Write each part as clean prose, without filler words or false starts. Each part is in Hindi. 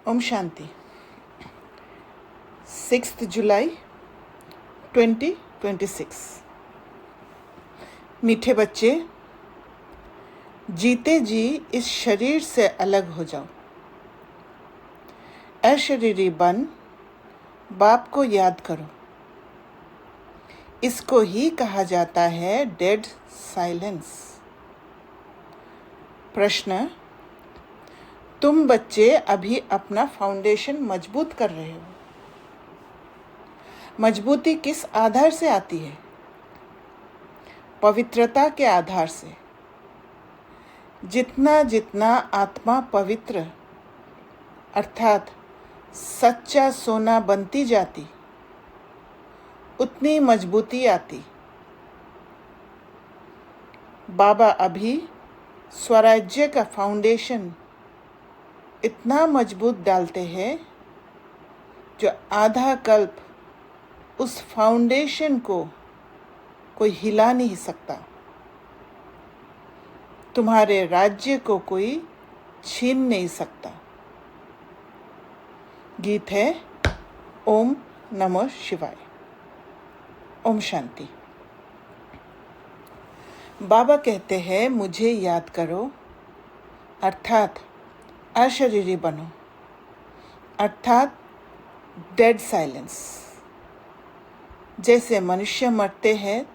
ओम शांति। 6 जुलाई 2026। मीठे बच्चे, जीते जी इस शरीर से अलग हो जाओ। अशरीरी बन बाप को याद करो। इसको ही कहा जाता है डेड साइलेंस। प्रश्न: तुम बच्चे अभी अपना फाउंडेशन मजबूत कर रहे हो। मजबूती किस आधार से आती है? पवित्रता के आधार से। जितना जितना आत्मा पवित्र अर्थात सच्चा सोना बनती जाती, उतनी मजबूती आती। बाबा अभी स्वराज्य का फाउंडेशन इतना मजबूत डालते हैं जो आधा कल्प उस फाउंडेशन को कोई हिला नहीं सकता। तुम्हारे राज्य को कोई छीन नहीं सकता। गीत है ओम नमः शिवाय। ओम शांति। बाबा कहते हैं मुझे याद करो अर्थात अशरीरी बनो अर्थात डेड साइलेंस। जैसे मनुष्य मरते हैं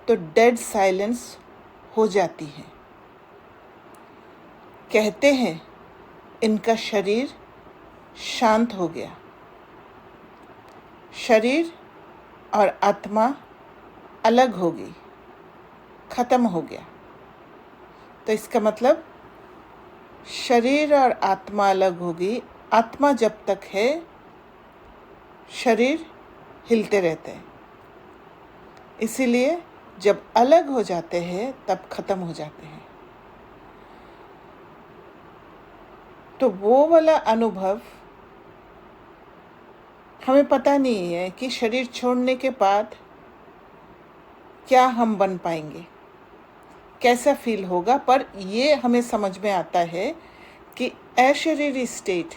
तो डेड साइलेंस हो जाती है। कहते हैं इनका शरीर शांत हो गया। शरीर और आत्मा अलग हो गई, खत्म हो गया। तो इसका मतलब शरीर और आत्मा अलग होगी। आत्मा जब तक है शरीर हिलते रहते हैं। इसीलिए जब अलग हो जाते हैं तब खत्म हो जाते हैं। तो वो वाला अनुभव हमें पता नहीं है कि शरीर छोड़ने के बाद क्या हम बन पाएंगे, कैसा फील होगा। पर ये हमें समझ में आता है कि अशरीरी स्टेट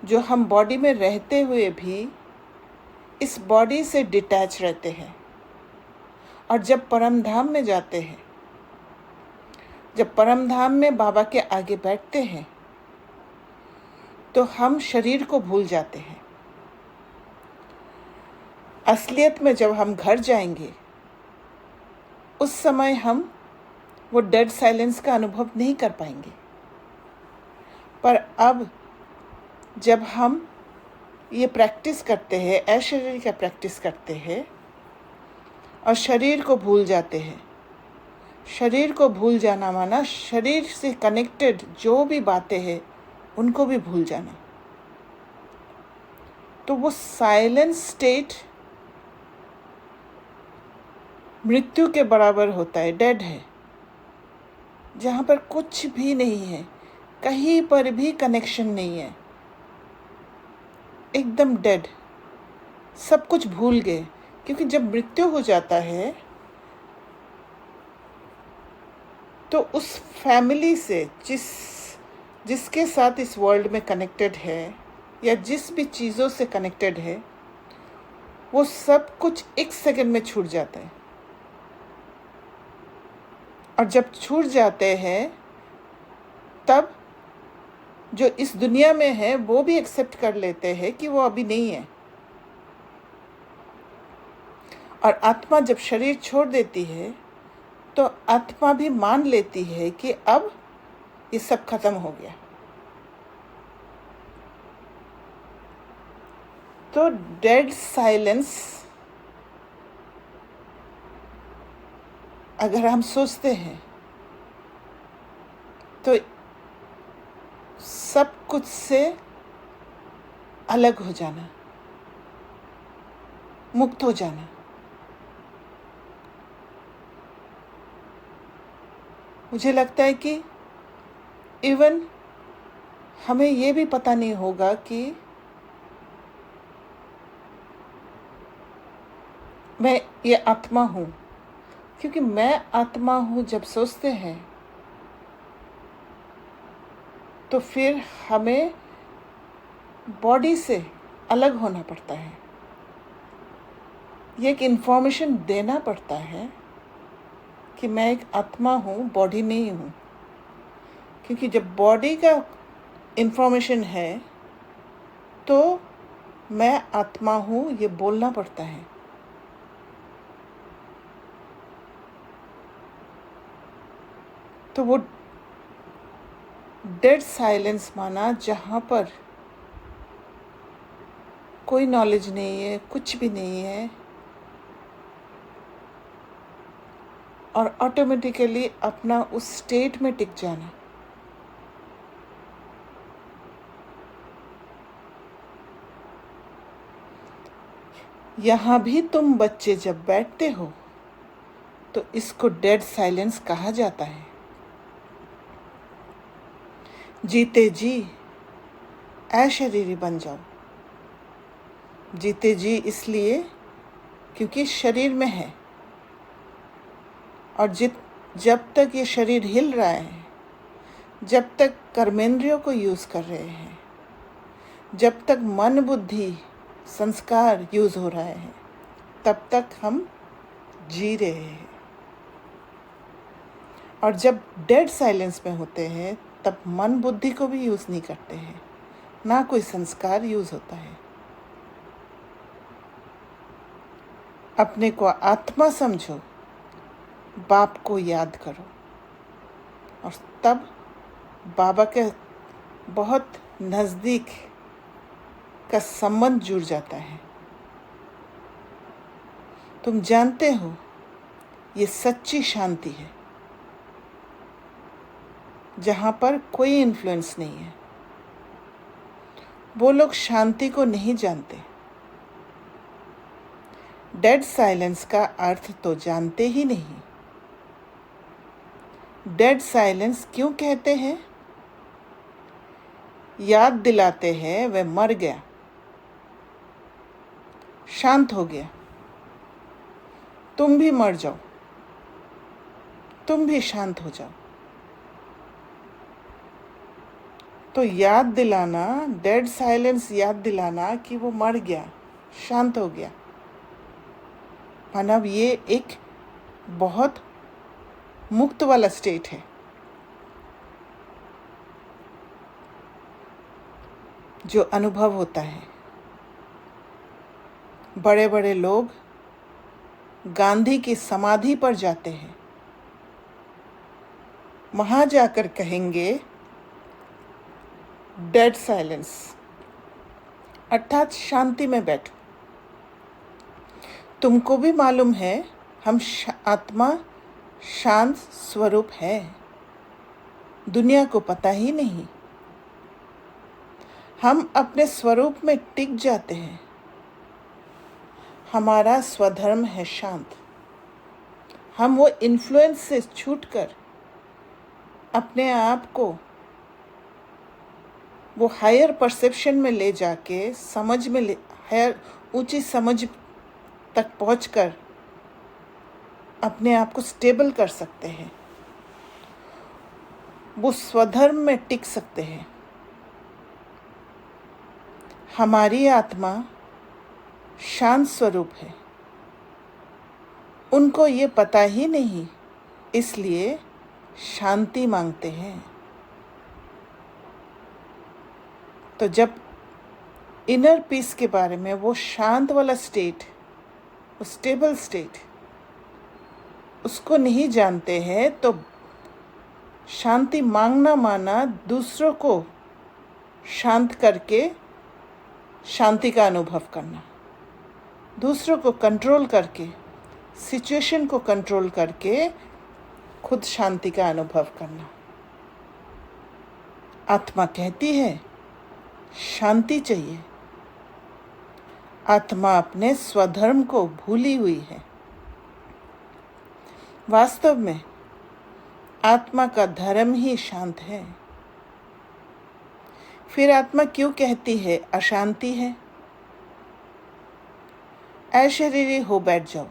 जो हम बॉडी में रहते हुए भी इस बॉडी से डिटैच रहते हैं। और जब परम धाम में जाते हैं, जब परम धाम में बाबा के आगे बैठते हैं तो हम शरीर को भूल जाते हैं। असलियत में जब हम घर जाएंगे उस समय हम वो डेड साइलेंस का अनुभव नहीं कर पाएंगे। पर अब जब हम ये प्रैक्टिस करते हैं, अशरीरी का प्रैक्टिस करते हैं और शरीर को भूल जाते हैं। शरीर को भूल जाना माना शरीर से कनेक्टेड जो भी बातें हैं उनको भी भूल जाना। तो वो साइलेंस स्टेट मृत्यु के बराबर होता है, डेड है, जहाँ पर कुछ भी नहीं है, कहीं पर भी कनेक्शन नहीं है, एकदम डेड, सब कुछ भूल गए। क्योंकि जब मृत्यु हो जाता है तो उस फैमिली से जिसके साथ इस वर्ल्ड में कनेक्टेड है या जिस भी चीज़ों से कनेक्टेड है वो सब कुछ एक सेकंड में छूट जाता है। और जब छूट जाते हैं तब जो इस दुनिया में है वो भी एक्सेप्ट कर लेते हैं कि वो अभी नहीं है। और आत्मा जब शरीर छोड़ देती है तो आत्मा भी मान लेती है कि अब ये सब खत्म हो गया। तो डेड साइलेंस अगर हम सोचते हैं तो सब कुछ से अलग हो जाना, मुक्त हो जाना। मुझे लगता है कि इवन हमें ये भी पता नहीं होगा कि मैं ये आत्मा हूँ। क्योंकि मैं आत्मा हूँ जब सोचते हैं तो फिर हमें बॉडी से अलग होना पड़ता है, ये एक इन्फॉर्मेशन देना पड़ता है कि मैं एक आत्मा हूँ, बॉडी नहीं हूँ। क्योंकि जब बॉडी का इन्फॉर्मेशन है तो मैं आत्मा हूँ ये बोलना पड़ता है। तो वो डेड साइलेंस माना जहाँ पर कोई नॉलेज नहीं है, कुछ भी नहीं है, और ऑटोमेटिकली अपना उस स्टेट में टिक जाना। यहाँ भी तुम बच्चे जब बैठते हो तो इसको डेड साइलेंस कहा जाता है। जीते जी अशरीरी बन जाओ। जीते जी इसलिए क्योंकि शरीर में है, और जब तक ये शरीर हिल रहा है, जब तक कर्मेंद्रियों को यूज़ कर रहे हैं, जब तक मन बुद्धि संस्कार यूज़ हो रहा है, तब तक हम जी रहे हैं। और जब डेड साइलेंस में होते हैं तब मन बुद्धि को भी यूज़ नहीं करते हैं, ना कोई संस्कार यूज़ होता है। अपने को आत्मा समझो, बाप को याद करो, और तब बाबा के बहुत नज़दीक का संबंध जुड़ जाता है। तुम जानते हो ये सच्ची शांति है, जहाँ पर कोई इन्फ्लुएंस नहीं है। वो लोग शांति को नहीं जानते, डेड साइलेंस का अर्थ तो जानते ही नहीं। डेड साइलेंस क्यों कहते हैं? याद दिलाते हैं वह मर गया, शांत हो गया। तुम भी मर जाओ, तुम भी शांत हो जाओ। तो याद दिलाना, डेड साइलेंस याद दिलाना कि वो मर गया, शांत हो गया, मानव ये एक बहुत मुक्त वाला स्टेट है। जो अनुभव होता है, बड़े बड़े लोग गांधी की समाधि पर जाते हैं, वहाँ जाकर कहेंगे डेड साइलेंस, अर्थात शांति में बैठो। तुमको भी मालूम है हम आत्मा शांत स्वरूप है, दुनिया को पता ही नहीं। हम अपने स्वरूप में टिक जाते हैं। हमारा स्वधर्म है शांत। हम वो इन्फ्लुएंस से छूटकर अपने आप को वो हायर परसेप्शन में ले जाके समझ में हायर ऊंची समझ तक पहुंचकर अपने आप को स्टेबल कर सकते हैं, वो स्वधर्म में टिक सकते हैं। हमारी आत्मा शांत स्वरूप है, उनको ये पता ही नहीं, इसलिए शांति मांगते हैं। तो जब इनर पीस के बारे में, वो शांत वाला स्टेट, वो स्टेबल स्टेट, उसको नहीं जानते हैं, तो शांति मांगना माना दूसरों को शांत करके शांति का अनुभव करना, दूसरों को कंट्रोल करके, सिचुएशन को कंट्रोल करके खुद शांति का अनुभव करना। आत्मा कहती है शांति चाहिए। आत्मा अपने स्वधर्म को भूली हुई है। वास्तव में आत्मा का धर्म ही शांत है। फिर आत्मा क्यों कहती है अशांति है? अशरीरी हो बैठ जाओ।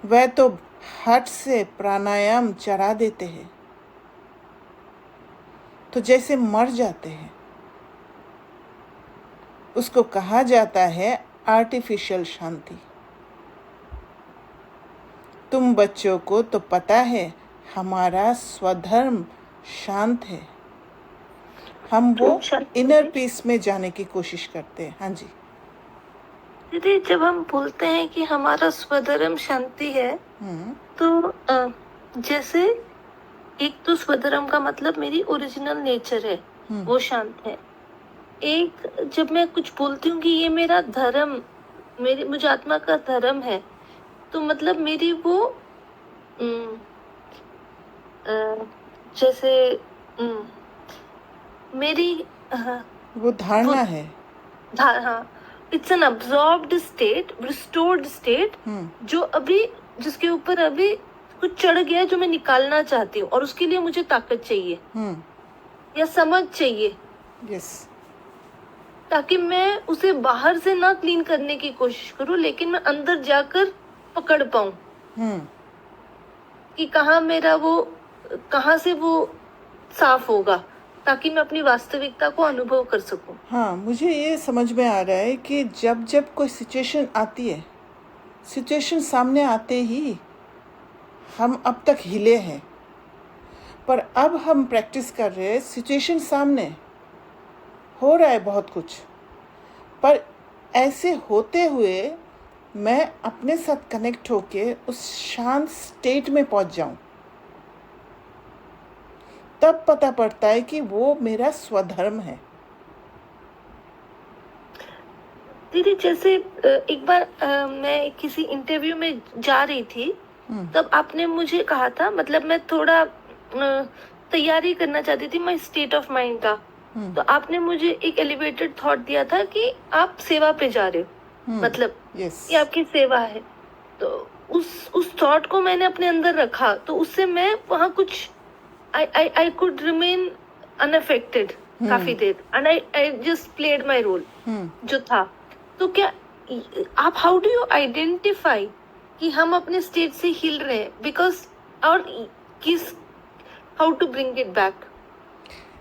वह तो हट से प्राणायाम चढ़ा देते हैं, तो जैसे मर जाते हैं। उसको कहा जाता है आर्टिफिशियल शांति। तुम बच्चों को तो पता है हमारा स्वधर्म शांत है। हम वो इनर पीस में जाने की कोशिश करते हैं। हाँ जी दीदी, जब हम बोलते हैं कि हमारा स्वधर्म शांति है, तो जैसे एक तो स्वधर्म का मतलब मेरी ओरिजिनल नेचर है, वो शांत है। एक जब मैं कुछ बोलती हूँ कि ये मेरा धर्म, मुझे आत्मा का धर्म है, तो मतलब मेरी वो जैसे मेरी वो धारणा है। हाँ, it's an absorbed state, restored state, जो अभी जिसके ऊपर अभी कुछ चढ़ गया है, जो मैं निकालना चाहती हूँ, और उसके लिए मुझे ताकत चाहिए या समझ चाहिए, ताकि मैं उसे बाहर से ना क्लीन करने की कोशिश करूं, लेकिन मैं अंदर जाकर पकड़ पाऊं कि कहाँ से वो साफ होगा, ताकि मैं अपनी वास्तविकता को अनुभव कर सकूं। हाँ, मुझे ये समझ में आ रहा है कि जब जब कोई सिचुएशन आती है, सिचुएशन सामने आते ही हम अब तक हिले हैं, पर अब हम प्रैक्टिस कर रहे हैं। सिचुएशन सामने हो रहा है बहुत कुछ, पर ऐसे होते हुए मैं अपने साथ कनेक्ट होके उस शांत स्टेट में पहुंच जाऊं, तब पता पड़ता है कि वो मेरा स्वधर्म है। दीदी, जैसे एक बार मैं किसी इंटरव्यू में जा रही थी, तब आपने मुझे कहा था, मतलब मैं थोड़ा तैयारी करना चाहती थी माय स्टेट ऑफ माइंड का, तो आपने मुझे एक एलिवेटेड थॉट दिया था कि आप सेवा पे जा रहे हो, मतलब ये आपकी सेवा है। तो उस थॉट को मैंने अपने अंदर रखा, तो उससे मैं वहाँ कुछ आई कुड रिमेन अनअफेक्टेड काफी देर, and I just played my role जो था। तो क्या आप हाउ डू यू आइडेंटिफाई कि हम अपने स्टेट से हिल रहे हैं, बिकॉज और किस how to bring it back?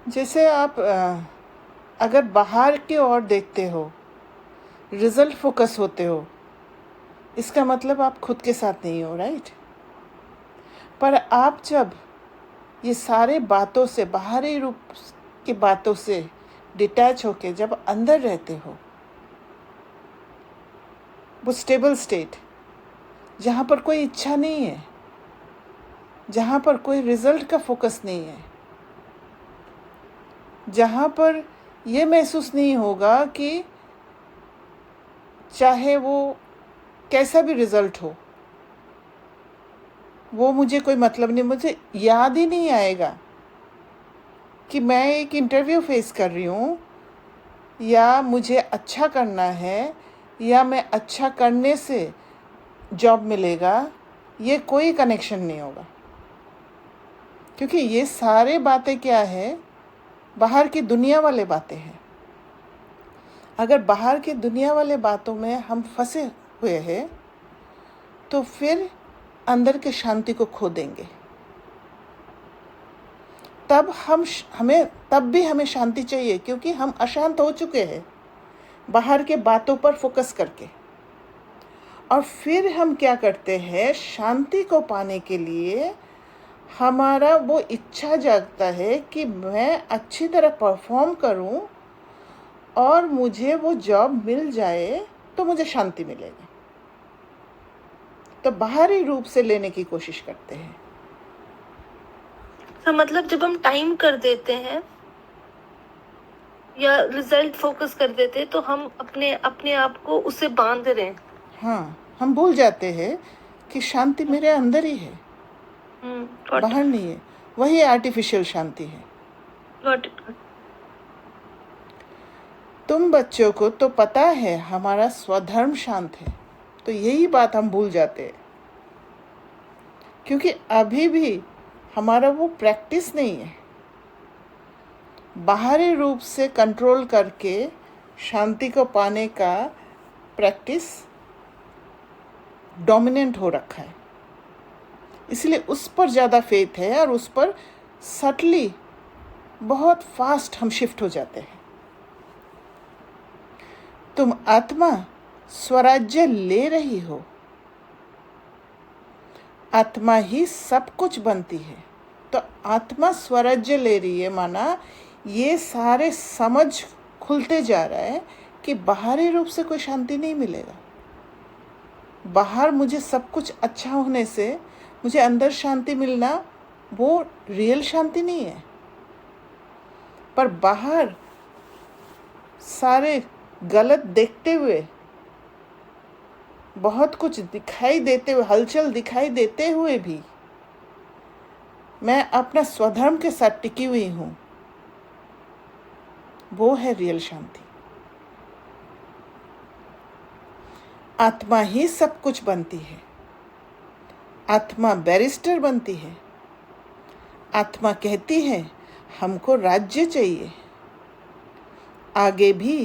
जैसे आप अगर बाहर की ओर देखते हो, रिजल्ट फोकस होते हो, इसका मतलब आप खुद के साथ नहीं हो, राइट? पर आप जब ये सारे बातों से, बाहरी रूप की बातों से डिटैच होके जब अंदर रहते हो, वो स्टेबल स्टेट, जहाँ पर कोई इच्छा नहीं है, जहाँ पर कोई रिजल्ट का फोकस नहीं है, जहाँ पर ये महसूस नहीं होगा कि चाहे वो कैसा भी रिजल्ट हो, वो मुझे कोई मतलब नहीं, मुझे याद ही नहीं आएगा कि मैं एक इंटरव्यू फेस कर रही हूँ, या मुझे अच्छा करना है, या मैं अच्छा करने से जॉब मिलेगा। ये कोई कनेक्शन नहीं होगा, क्योंकि ये सारे बातें क्या है, बाहर की दुनिया वाले बातें हैं। अगर बाहर की दुनिया वाले बातों में हम फंसे हुए हैं, तो फिर अंदर की शांति को खो देंगे। तब हमें शांति चाहिए, क्योंकि हम अशांत हो चुके हैं बाहर के बातों पर फोकस करके। और फिर हम क्या करते हैं, शांति को पाने के लिए हमारा वो इच्छा जागता है कि मैं अच्छी तरह परफॉर्म करूं और मुझे वो जॉब मिल जाए तो मुझे शांति मिलेगा। तो बाहरी रूप से लेने की कोशिश करते हैं। तो मतलब जब हम टाइम कर देते हैं या रिजल्ट फोकस कर देते हैं, तो हम अपने आप को उससे बांध रहे हैं। हाँ, हम भूल जाते हैं कि शांति मेरे अंदर ही है, बाहर नहीं है। वही आर्टिफिशियल शांति है। तुम बच्चों को तो पता है हमारा स्वधर्म शांत है। तो यही बात हम भूल जाते हैं, क्योंकि अभी भी हमारा वो प्रैक्टिस नहीं है। बाहरी रूप से कंट्रोल करके शांति को पाने का प्रैक्टिस डोमिनेंट हो रखा है, इसलिए उस पर ज़्यादा फेथ है और उस पर सटली बहुत फास्ट हम शिफ्ट हो जाते हैं। तुम आत्मा स्वराज्य ले रही हो। आत्मा ही सब कुछ बनती है। तो आत्मा स्वराज्य ले रही है, माना ये सारे समझ खुलते जा रहा है कि बाहरी रूप से कोई शांति नहीं मिलेगा। बाहर मुझे सब कुछ अच्छा होने से मुझे अंदर शांति मिलना, वो रियल शांति नहीं है। पर बाहर सारे गलत देखते हुए, बहुत कुछ दिखाई देते हुए, हलचल दिखाई देते हुए भी मैं अपना स्वधर्म के साथ टिकी हुई हूँ, वो है रियल शांति। आत्मा ही सब कुछ बनती है। आत्मा बैरिस्टर बनती है। आत्मा कहती है हमको राज्य चाहिए। आगे भी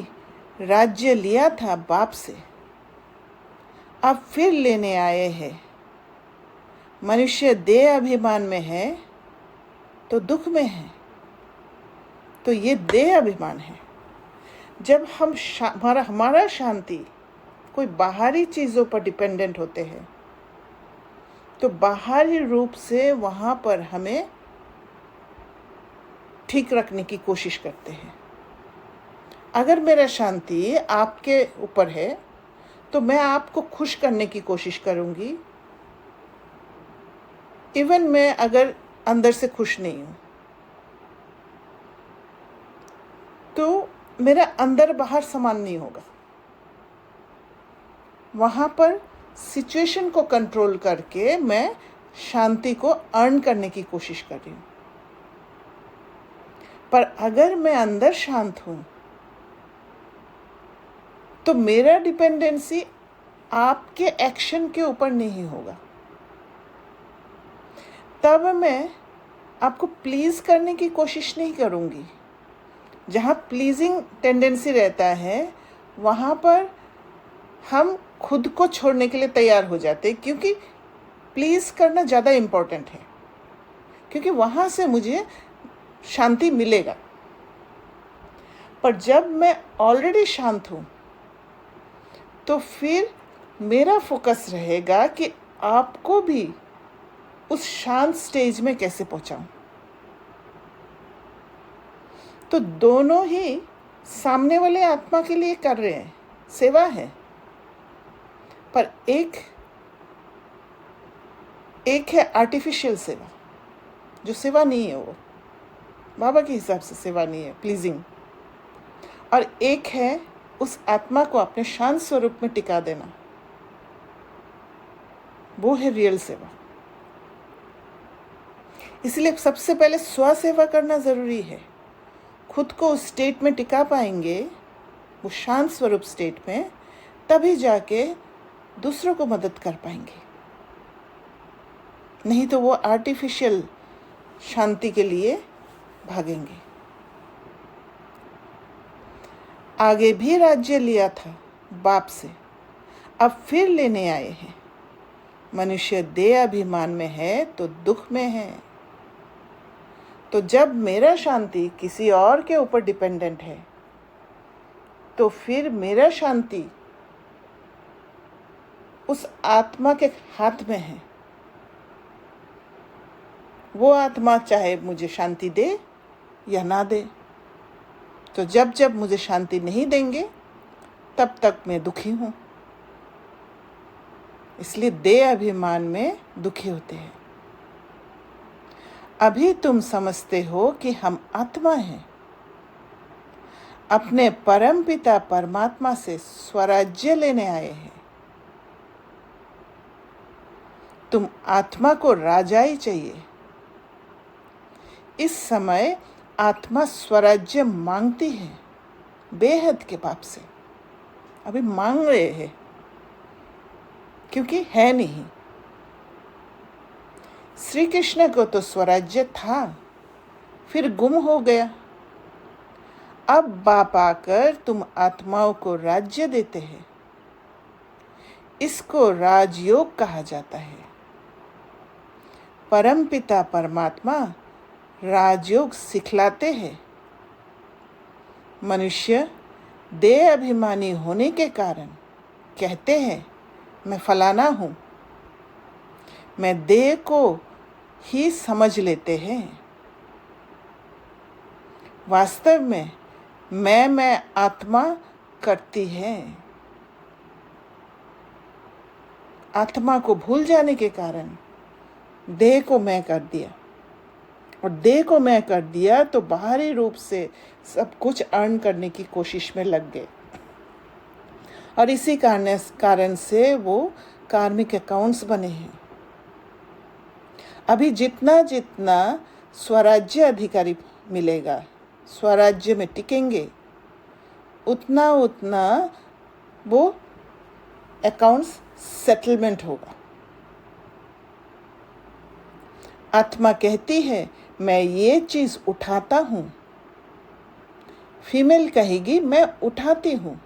राज्य लिया था बाप से, अब फिर लेने आए हैं। मनुष्य देह अभिमान में है तो दुख में है। तो ये देह अभिमान है। जब हम हमारा शांति कोई बाहरी चीज़ों पर डिपेंडेंट होते हैं तो बाहरी रूप से वहाँ पर हमें ठीक रखने की कोशिश करते हैं। अगर मेरा शांति आपके ऊपर है तो मैं आपको खुश करने की कोशिश करूँगी, इवन मैं अगर अंदर से खुश नहीं हूँ तो मेरा अंदर बाहर समान नहीं होगा। वहाँ पर सिचुएशन को कंट्रोल करके मैं शांति को अर्न करने की कोशिश कर रही हूँ। पर अगर मैं अंदर शांत हूँ तो मेरा डिपेंडेंसी आपके एक्शन के ऊपर नहीं होगा। तब मैं आपको प्लीज़ करने की कोशिश नहीं करूँगी। जहाँ प्लीजिंग टेंडेंसी रहता है वहाँ पर हम खुद को छोड़ने के लिए तैयार हो जाते हैं, क्योंकि प्लीज़ करना ज़्यादा इम्पोर्टेंट है, क्योंकि वहाँ से मुझे शांति मिलेगा। पर जब मैं ऑलरेडी शांत हूँ तो फिर मेरा फोकस रहेगा कि आपको भी उस शांत स्टेज में कैसे पहुँचाऊँ। तो दोनों ही सामने वाले आत्मा के लिए कर रहे हैं, सेवा है। पर एक है आर्टिफिशियल सेवा, जो सेवा नहीं है, वो बाबा के हिसाब से सेवा नहीं है, प्लीजिंग। और एक है उस आत्मा को अपने शांत स्वरूप में टिका देना, वो है रियल सेवा। इसलिए सबसे पहले स्व सेवा करना ज़रूरी है। खुद को उस स्टेट में टिका पाएंगे, वो शांत स्वरूप स्टेट में, तभी जाके दूसरों को मदद कर पाएंगे। नहीं तो वो आर्टिफिशियल शांति के लिए भागेंगे। आगे भी राज्य लिया था बाप से, अब फिर लेने आए हैं। मनुष्य देह अभिमान में है तो दुख में है। तो जब मेरा शांति किसी और के ऊपर डिपेंडेंट है तो फिर मेरा शांति उस आत्मा के हाथ में है। वो आत्मा चाहे मुझे शांति दे या ना दे। तो जब जब मुझे शांति नहीं देंगे तब तक मैं दुखी हूँ। इसलिए देह अभिमान में दुखी होते हैं। अभी तुम समझते हो कि हम आत्मा हैं, अपने परम पिता परमात्मा से स्वराज्य लेने आए हैं। तुम आत्मा को राजाई चाहिए। इस समय आत्मा स्वराज्य मांगती है बेहद के बाप से। अभी मांग रहे हैं क्योंकि है नहीं। श्री कृष्ण को तो स्वराज्य था, फिर गुम हो गया। अब बाप आकर तुम आत्माओं को राज्य देते हैं। इसको राजयोग कहा जाता है। परमपिता परमात्मा राजयोग सिखलाते हैं। मनुष्य देह अभिमानी होने के कारण कहते हैं मैं फलाना हूँ, मैं देह को ही समझ लेते हैं। वास्तव में मैं आत्मा करती है। आत्मा को भूल जाने के कारण देह को मैं कर दिया, और देह को मैं कर दिया तो बाहरी रूप से सब कुछ अर्न करने की कोशिश में लग गए, और इसी कारण से वो कार्मिक अकाउंट्स बने हैं। अभी जितना जितना स्वराज्य अधिकारी मिलेगा, स्वराज्य में टिकेंगे, उतना उतना वो अकाउंट्स सेटलमेंट होगा। आत्मा कहती है मैं ये चीज़ उठाता हूँ, फीमेल कहेगी मैं उठाती हूँ।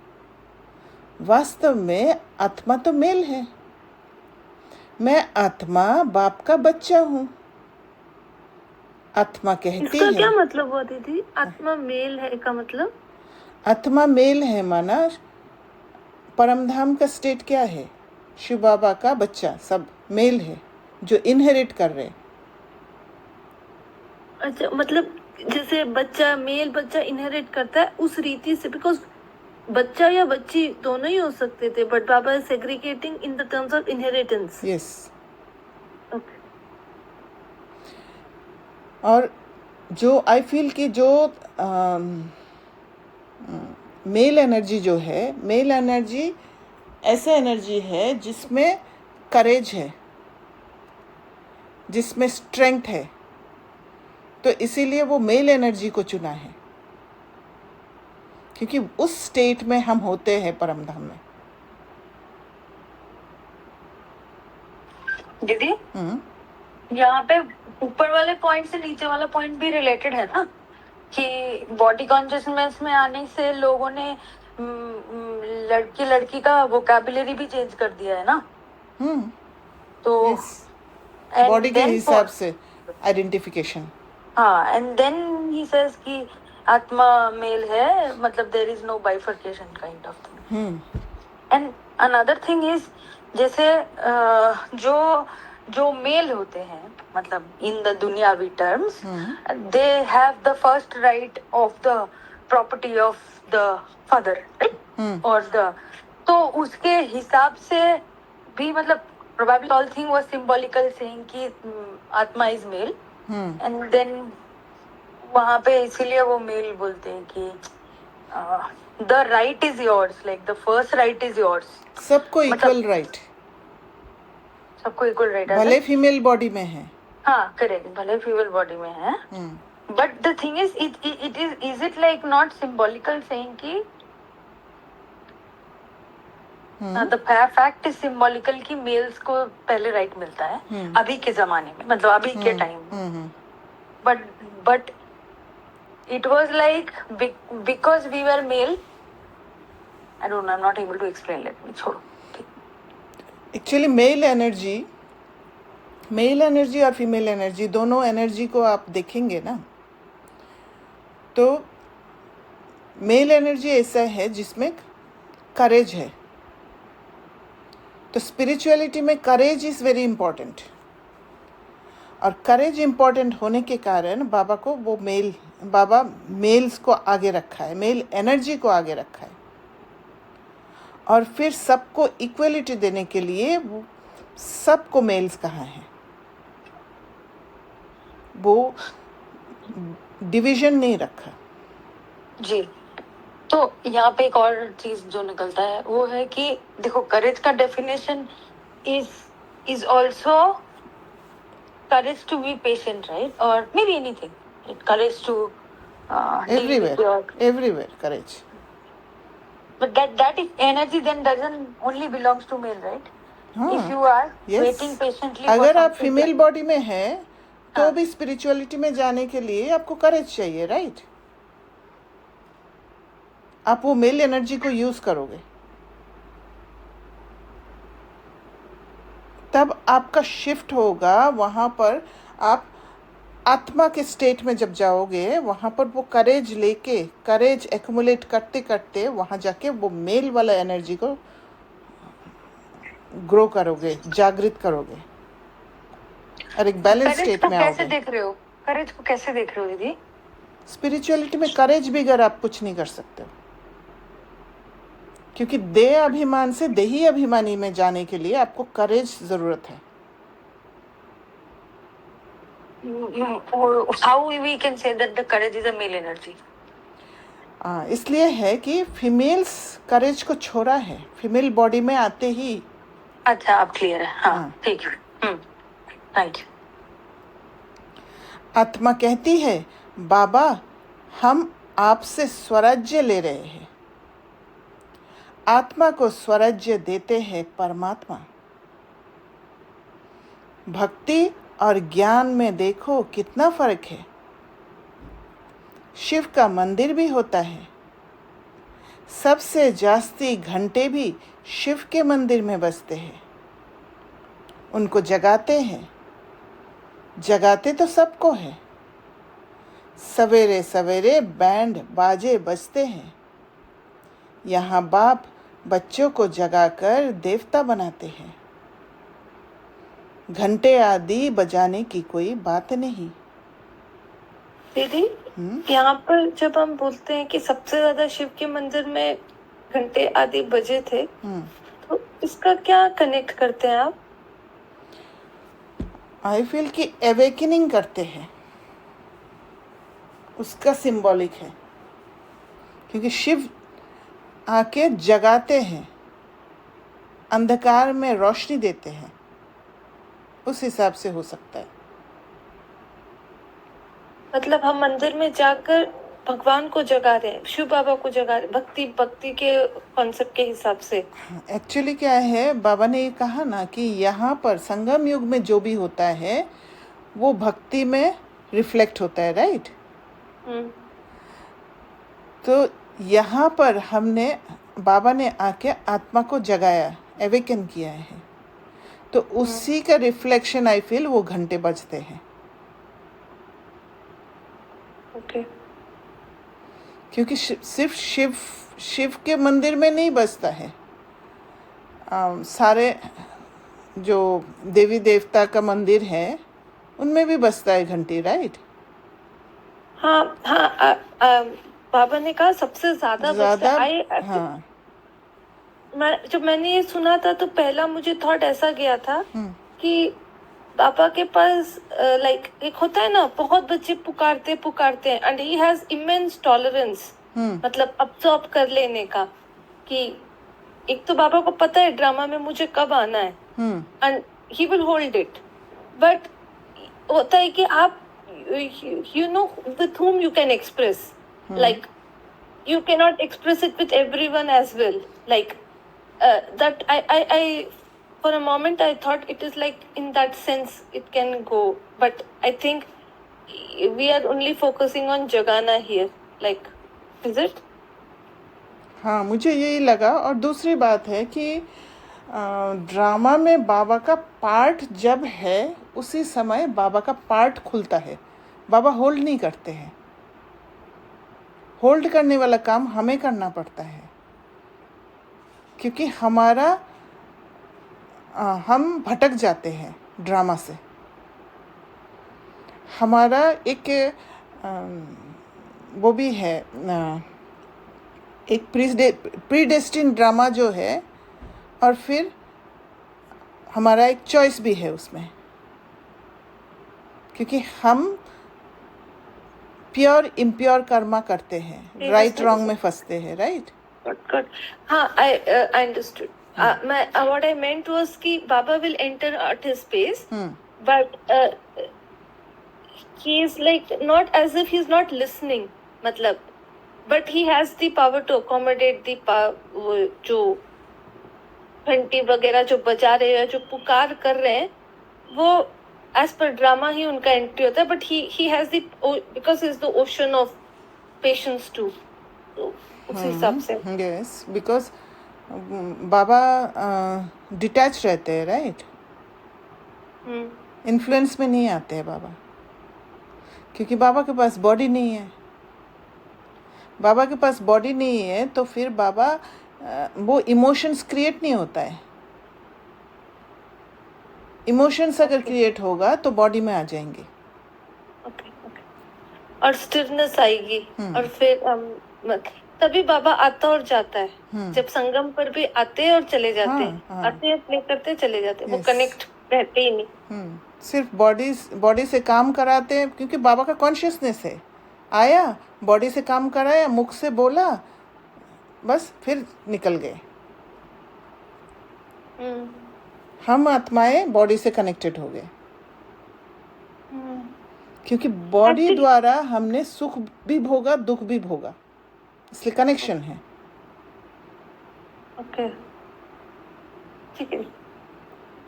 वास्तव में आत्मा तो मेल है। मैं आत्मा बाप का बच्चा हूँ। आत्मा कहती इसका है, क्या मतलब हुआ दीदी? आत्मा मेल है का मतलब? आत्मा मेल है माना परमधाम का स्टेट क्या है? शिव बाबा का बच्चा सब मेल है जो इनहेरिट कर रहे। अच्छा, मतलब जैसे बच्चा मेल बच्चा इनहेरिट करता है उस रीति से, बिकॉज बच्चा या बच्ची दोनों ही हो सकते थे, but Baba is segregating in the terms of inheritance. Yes. Okay. और जो आई फील कि जो मेल एनर्जी जो है, मेल एनर्जी ऐसा एनर्जी है जिसमें करेज है, जिसमें स्ट्रेंथ है, तो इसीलिए वो मेल एनर्जी को चुना है, क्योंकि उस स्टेट में हम होते हैं परमधाम में। दीदी यहाँ पे ऊपर वाले पॉइंट से नीचे वाला पॉइंट भी रिलेटेड है ना, कि बॉडी कॉन्शियसनेस में आने से लोगों ने लड़की लड़की का वोकैबुलरी भी चेंज कर दिया है ना। तो बॉडी के हिसाब से आइडेंटिफिकेशन। हाँ, एंड देन ही सेज कि आत्मा मेल है, मतलब there is no bifurcation kind of thing. And another thing is, जैसे जो मेल होते हैं, मतलब इन द दुनियावी terms, they have the first right of the property of the father, और द, तो उसके हिसाब से भी मतलब probably all thing was symbolical saying कि आत्मा is male, and then वहाँ पे इसीलिए वो मेल बोलते हैं कि the right is yours, like the first right is yours. सबको इक्वल राइट, सबको इक्वल राइट है, भले फीमेल बॉडी में है। हाँ करेक्ट, भले फीमेल बॉडी में है, but the thing is is it like not symbolical saying कि द फैक्ट इज सिंबॉलिकल कि मेल्स को पहले राइट मिलता है अभी के जमाने में, मतलब अभी के time, but it was like because we were male, I don't know, I'm not able to explain, let me छोड़ो। एक्चुअली मेल एनर्जी और फीमेल एनर्जी दोनों एनर्जी को आप देखेंगे ना, तो मेल एनर्जी ऐसा है जिसमें करेज है, तो स्पिरिचुअलिटी में करेज इज़ वेरी इम्पॉर्टेंट, और करेज इम्पॉर्टेंट होने के कारण बाबा को वो बाबा मेल्स को आगे रखा है, मेल एनर्जी को आगे रखा है, और फिर सबको इक्वलिटी देने के लिए वो सबको मेल्स कहा है, वो डिवीजन नहीं रखा जी। तो यहाँ पे एक और चीज जो निकलता है वो है कि देखो, करेज का definition is also courage to be patient, right? Or maybe anything. Courage to everywhere courage. But that is energy then doesn't only belongs to male, right? If you are waiting patiently. अगर आप फीमेल बॉडी में हैं तो भी स्पिरिचुअलिटी में जाने के लिए आपको करेज चाहिए, राइट? आप वो मेल एनर्जी को यूज करोगे तब आपका शिफ्ट होगा, वहाँ पर आप आत्मा के स्टेट में जब जाओगे वहाँ पर वो करेज लेके, करेज एक्युमुलेट करते करते वहाँ जाके वो मेल वाला एनर्जी को ग्रो करोगे, जागृत करोगे और एक बैलेंस करेज स्टेट को में कैसे आओगे। देख रहे हो? करेज को कैसे देख रहे हो दीदी? स्पिरिचुअलिटी में करेज बिगर आप कुछ नहीं कर सकते हो, क्योंकि देह अभिमान से देही अभिमानी में जाने के लिए आपको करेज जरूरत है। How we can say that the courage is a male energy? इसलिए है कि फीमेल्स करेज को छोड़ा है, फीमेल बॉडी में आते ही। अच्छा, अब क्लियर है। हाँ, हाँ। ठीक है। Thank you. आत्मा कहती है, बाबा हम आपसे स्वराज्य ले रहे हैं। आत्मा को स्वराज्य देते हैं परमात्मा। भक्ति और ज्ञान में देखो कितना फर्क है। शिव का मंदिर भी होता है, सबसे जास्ती घंटे भी शिव के मंदिर में बजते हैं। उनको जगाते हैं, जगाते तो सबको है। सवेरे सवेरे बैंड बाजे बजते हैं। यहाँ बाप बच्चों को जगाकर देवता बनाते हैं। घंटे आदि बजाने की कोई बात नहीं। दीदी, यहाँ पर जब हम बोलते हैं कि सबसे ज्यादा शिव के मंदिर में घंटे आदि बजे थे, तो इसका क्या कनेक्ट करते हैं आप? आई फील कि अवेकनिंग करते हैं, उसका सिंबॉलिक है, क्योंकि शिव आके जगाते हैं, अंधकार में रोशनी देते हैं। उस हिसाब से हो सकता है। मतलब हम मंदिर में जाकर भगवान को जगा रहे हैं, शिव बाबा को जगा रहे हैं, भक्ति के कॉन्सेप्ट के हिसाब से। एक्चुअली क्या है, बाबा ने ये कहा ना कि यहाँ पर संगम युग में जो भी होता है वो भक्ति में रिफ्लेक्ट होता है, राइट? तो यहाँ पर बाबा ने आके आत्मा को जगाया, एवेकन किया है, तो उसी का रिफ्लेक्शन आई फील वो घंटे बजते हैं। ओके। क्योंकि सिर्फ शिव के मंदिर में नहीं बजता है, सारे जो देवी देवता का मंदिर है उनमें भी बजता है घंटी, राइट? हाँ, बाबा ने कहा सबसे ज्यादा बजता है। हाँ। जब मैंने ये सुना था तो पहला मुझे थॉट ऐसा गया था कि पापा के पास लाइक एक होता है ना, बहुत बच्चे पुकारते हैं and he has immense tolerance, मतलब अब्सॉर्ब कर लेने का, कि एक तो बाबा को पता है ड्रामा में मुझे कब आना है and he will hold it, but होता है कि आप you know with whom you can express, like you cannot express it with everyone as well, like that I for a moment I thought it is like in that sense it can go, but I think we are only focusing on jagana here, like is it? हाँ, मुझे यही लगा। और दूसरी बात है कि ड्रामा में बाबा का पार्ट जब है उसी समय बाबा का पार्ट खुलता है। बाबा होल्ड नहीं करते हैं, होल्ड करने वाला काम हमें करना पड़ता है, क्योंकि हम भटक जाते हैं ड्रामा से। हमारा एक वो भी है, एक प्रीडेस्टिन ड्रामा जो है, और फिर हमारा एक चॉइस भी है उसमें, क्योंकि हम प्योर इम्प्योर कर्मा करते हैं, राइट रॉन्ग में फंसते हैं, राइट? हाँ, I understood. मैं what I meant was कि बाबा will enter at his space, but he is like not as if he is not listening, मतलब, but he has the power to accommodate the जो घंटी वगैरह जो बजा रहे हैं, जो पुकार कर रहे हैं, वो as per ड्रामा ही उनका एंट्री होता है, but he has the because he is the ocean of patience too, तो उस हिसाब से। yes, because बाबा डिटैच रहते हैं, राइट? इन्फ्लुएंस में नहीं आते हैं बाबा। क्योंकि बाबा के पास बॉडी नहीं है। बाबा के पास बॉडी नहीं है तो फिर बाबा वो इमोशंस क्रिएट नहीं होता है। इमोशंस अगर क्रिएट होगा तो बॉडी में आ जाएंगे। Okay okay. और स्टिफनेस आएगी और फिर तभी बाबा आता और जाता है। जब संगम पर भी आते और चले जाते हैं, आते और प्ले करते चले जाते हैं, वो कनेक्ट रहते ही नहीं। सिर्फ बॉडी से काम कराते हैं, क्योंकि बाबा का कॉन्शियसनेस है। आया, बॉडी से काम कराया, मुख से बोला, बस फिर निकल गए। हम आत्माएं बॉडी से कनेक्टेड हो गए, क्योंकि बॉडी द्वारा हमने सुख भी भोगा, दुख भी भोगा, इसलिए कनेक्शन है। ओके, ठीक है।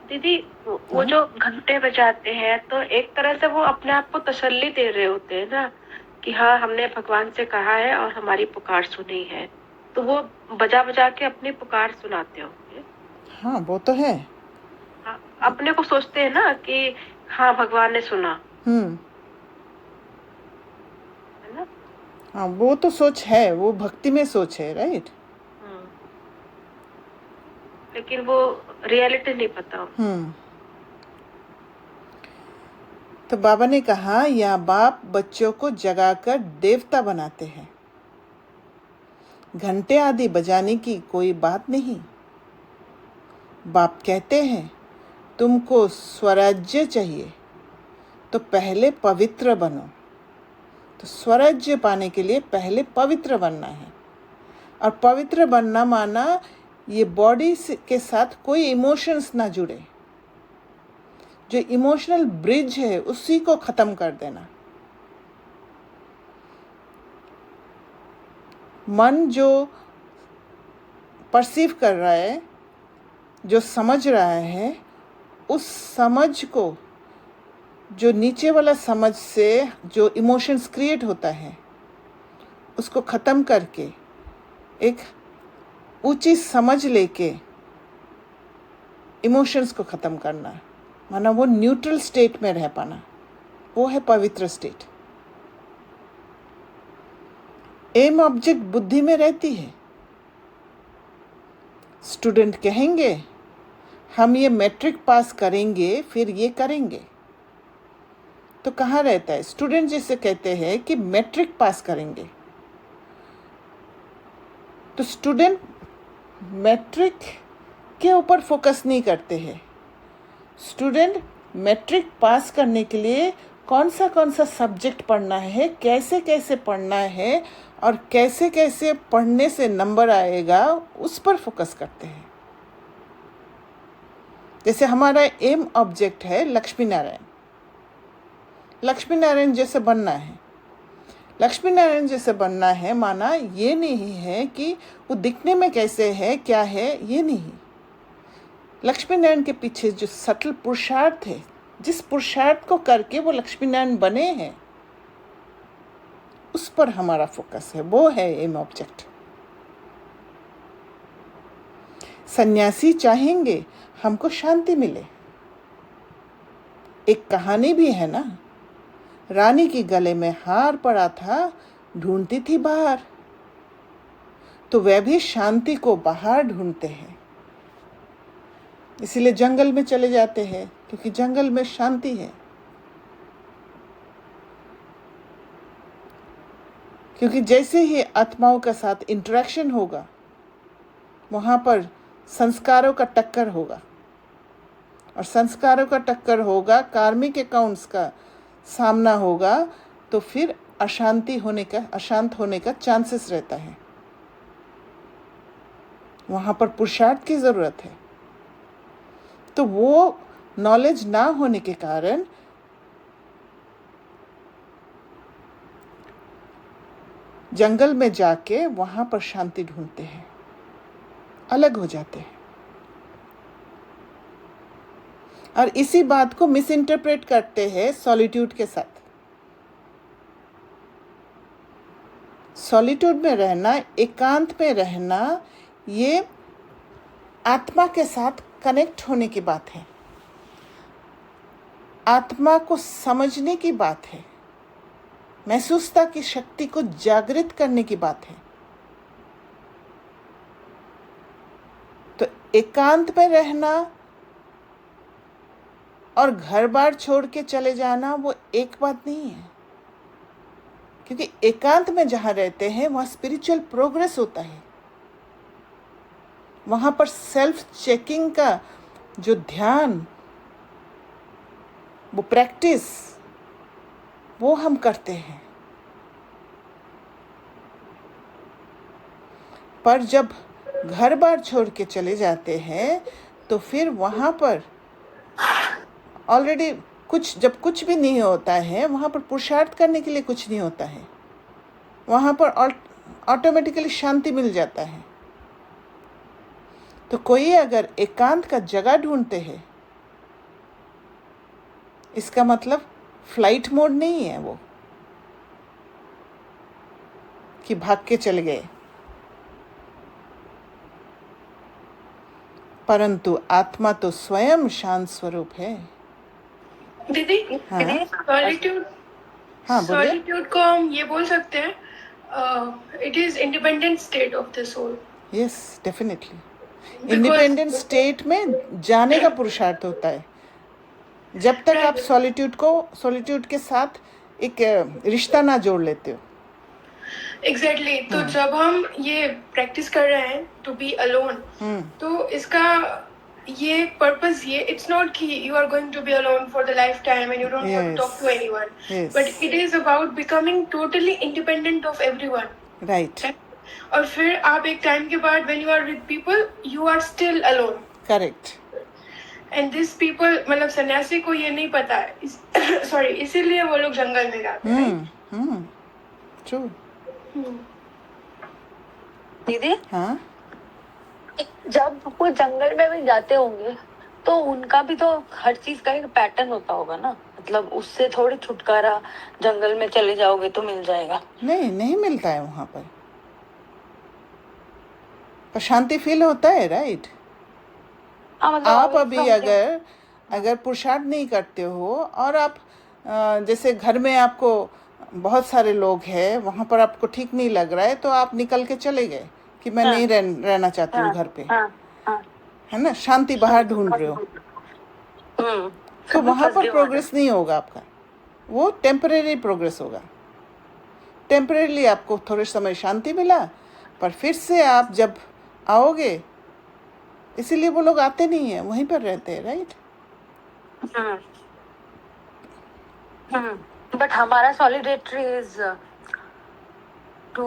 दीदी, वो जो घंटे बजाते हैं तो एक तरह से वो अपने आप को तसल्ली दे रहे होते हैं ना, कि हाँ हमने भगवान से कहा है और हमारी पुकार सुनी है, तो वो बजा बजा के अपनी पुकार सुनाते होंगे। हाँ, वो तो है। हाँ, अपने को सोचते हैं ना कि हाँ भगवान ने सुना। है ना? हाँ, वो तो सोच है, वो भक्ति में सोच है, राइट। लेकिन वो रियलिटी नहीं पता। तो बाबा ने कहा, या बाप बच्चों को जगाकर देवता बनाते हैं। घंटे आदि बजाने की कोई बात नहीं। बाप कहते हैं, तुमको स्वराज्य चाहिए तो पहले पवित्र बनो। तो स्वराज्य पाने के लिए पहले पवित्र बनना है। और पवित्र बनना माना ये बॉडी के साथ कोई इमोशंस ना जुड़े। जो इमोशनल ब्रिज है उसी को खत्म कर देना। मन जो परसीव कर रहा है, जो समझ रहा है, उस समझ को, जो नीचे वाला समझ से जो इमोशंस क्रिएट होता है, उसको ख़त्म करके एक ऊंची समझ लेके इमोशंस को ख़त्म करना, माना वो न्यूट्रल स्टेट में रह पाना, वो है पवित्र स्टेट। एम ऑब्जेक्ट बुद्धि में रहती है। स्टूडेंट कहेंगे, हम ये मैट्रिक पास करेंगे, फिर ये करेंगे। तो कहाँ रहता है? स्टूडेंट जैसे कहते हैं कि मैट्रिक पास करेंगे, तो स्टूडेंट मैट्रिक के ऊपर फोकस नहीं करते हैं। स्टूडेंट मैट्रिक पास करने के लिए कौन सा सब्जेक्ट पढ़ना है, कैसे कैसे पढ़ना है और कैसे कैसे पढ़ने से नंबर आएगा, उस पर फोकस करते हैं। जैसे हमारा एम ऑब्जेक्ट है लक्ष्मी नारायण। लक्ष्मी नारायण जैसे बनना है। लक्ष्मी नारायण जैसे बनना है माना ये नहीं है कि वो दिखने में कैसे है, क्या है, ये नहीं। लक्ष्मी नारायण के पीछे जो सटल पुरुषार्थ है, जिस पुरुषार्थ को करके वो लक्ष्मी नारायण बने हैं, उस पर हमारा फोकस है, वो है एम ऑब्जेक्ट। सन्यासी चाहेंगे हमको शांति मिले। एक कहानी भी है ना, रानी की गले में हार पड़ा था, ढूंढती थी बाहर। तो वह भी शांति को बाहर ढूंढते हैं, इसीलिए जंगल में चले जाते हैं, क्योंकि जंगल में शांति है। क्योंकि जैसे ही आत्माओं के साथ इंटरेक्शन होगा, वहाँ पर संस्कारों का टक्कर होगा, और संस्कारों का टक्कर होगा, कार्मिक अकाउंट्स का सामना होगा, तो फिर अशांत होने का चांसेस रहता है। वहाँ पर पुरुषार्थ की ज़रूरत है। तो वो नॉलेज ना होने के कारण जंगल में जाके वहाँ पर शांति ढूंढते हैं, अलग हो जाते हैं। और इसी बात को मिस इंटरप्रेट करते हैं सॉलिट्यूड के साथ। सॉलिट्यूड में रहना, एकांत में रहना, ये आत्मा के साथ कनेक्ट होने की बात है, आत्मा को समझने की बात है। महसूसता की शक्ति को जागृत करने की बात है। तो एकांत में रहना और घर बार छोड़ के चले जाना वो एक बात नहीं है, क्योंकि एकांत में जहाँ रहते हैं वहाँ स्पिरिचुअल प्रोग्रेस होता है। वहाँ पर सेल्फ चेकिंग का जो ध्यान, वो प्रैक्टिस, वो हम करते हैं। पर जब घर बार छोड़ के चले जाते हैं तो फिर वहाँ पर ऑलरेडी जब कुछ भी नहीं होता है, वहाँ पर पुरुषार्थ करने के लिए कुछ नहीं होता है। वहाँ पर ऑटोमेटिकली शांति मिल जाता है। तो कोई अगर एकांत का जगह ढूंढते हैं, इसका मतलब फ्लाइट मोड नहीं है वो कि भाग के चले गए, परंतु आत्मा तो स्वयं शांत स्वरूप है। दीदी, हाँ? सॉलिट्यूड, हाँ, बोलिए। सॉलिट्यूड को हम ये बोल सकते हैं, it is independent state of the soul. Yes, definitely. Independent state में जाने का पुरुषार्थ होता है। जब तक आप सॉलिट्यूड के साथ एक रिश्ता ना जोड़ लेते हो। एग्जैक्टली। तो जब हम ये प्रैक्टिस कर रहे हैं टू बी अलोन, तो इसका ये पर्पस, ये इट्स नॉट कि you are going to be alone for the life time and you don't want to talk to anyone, but it is about becoming totally independent of everyone. Right. और फिर आप एक टाइम के बाद when you are with people, you are still alone. Correct. And this people, मतलब सन्यासी को ये नहीं पता है, सॉरी, इसीलिए वो लोग जंगल में जाते हैं। ट्रू। दीदी, हाँ, जब वो जंगल में भी जाते होंगे तो उनका भी तो हर चीज का एक पैटर्न होता होगा ना, मतलब उससे थोड़ी छुटकारा जंगल में चले जाओगे तो मिल जाएगा। नहीं मिलता है वहाँ पर शांति फील होता है। राइट। आप अभी अगर पुरुषार्थ नहीं करते हो और आप जैसे घर में आपको बहुत सारे लोग हैं, वहाँ पर आपको ठीक नहीं लग रहा है, तो आप निकल के चले गए कि मैं नहीं रहना चाहती हूँ घर पे, है ना, शांति बाहर ढूंढ रहे हो, तो वहाँ पर प्रोग्रेस नहीं होगा आपका। वो टेम्परेरी प्रोग्रेस होगा। टेम्परेरी आपको थोड़े समय शांति मिला, पर फिर से आप जब आओगे, इसीलिए वो लोग आते नहीं है, वहीं पर रहते हैं। राइट। बट हमारा सॉलिडेटरी इज टू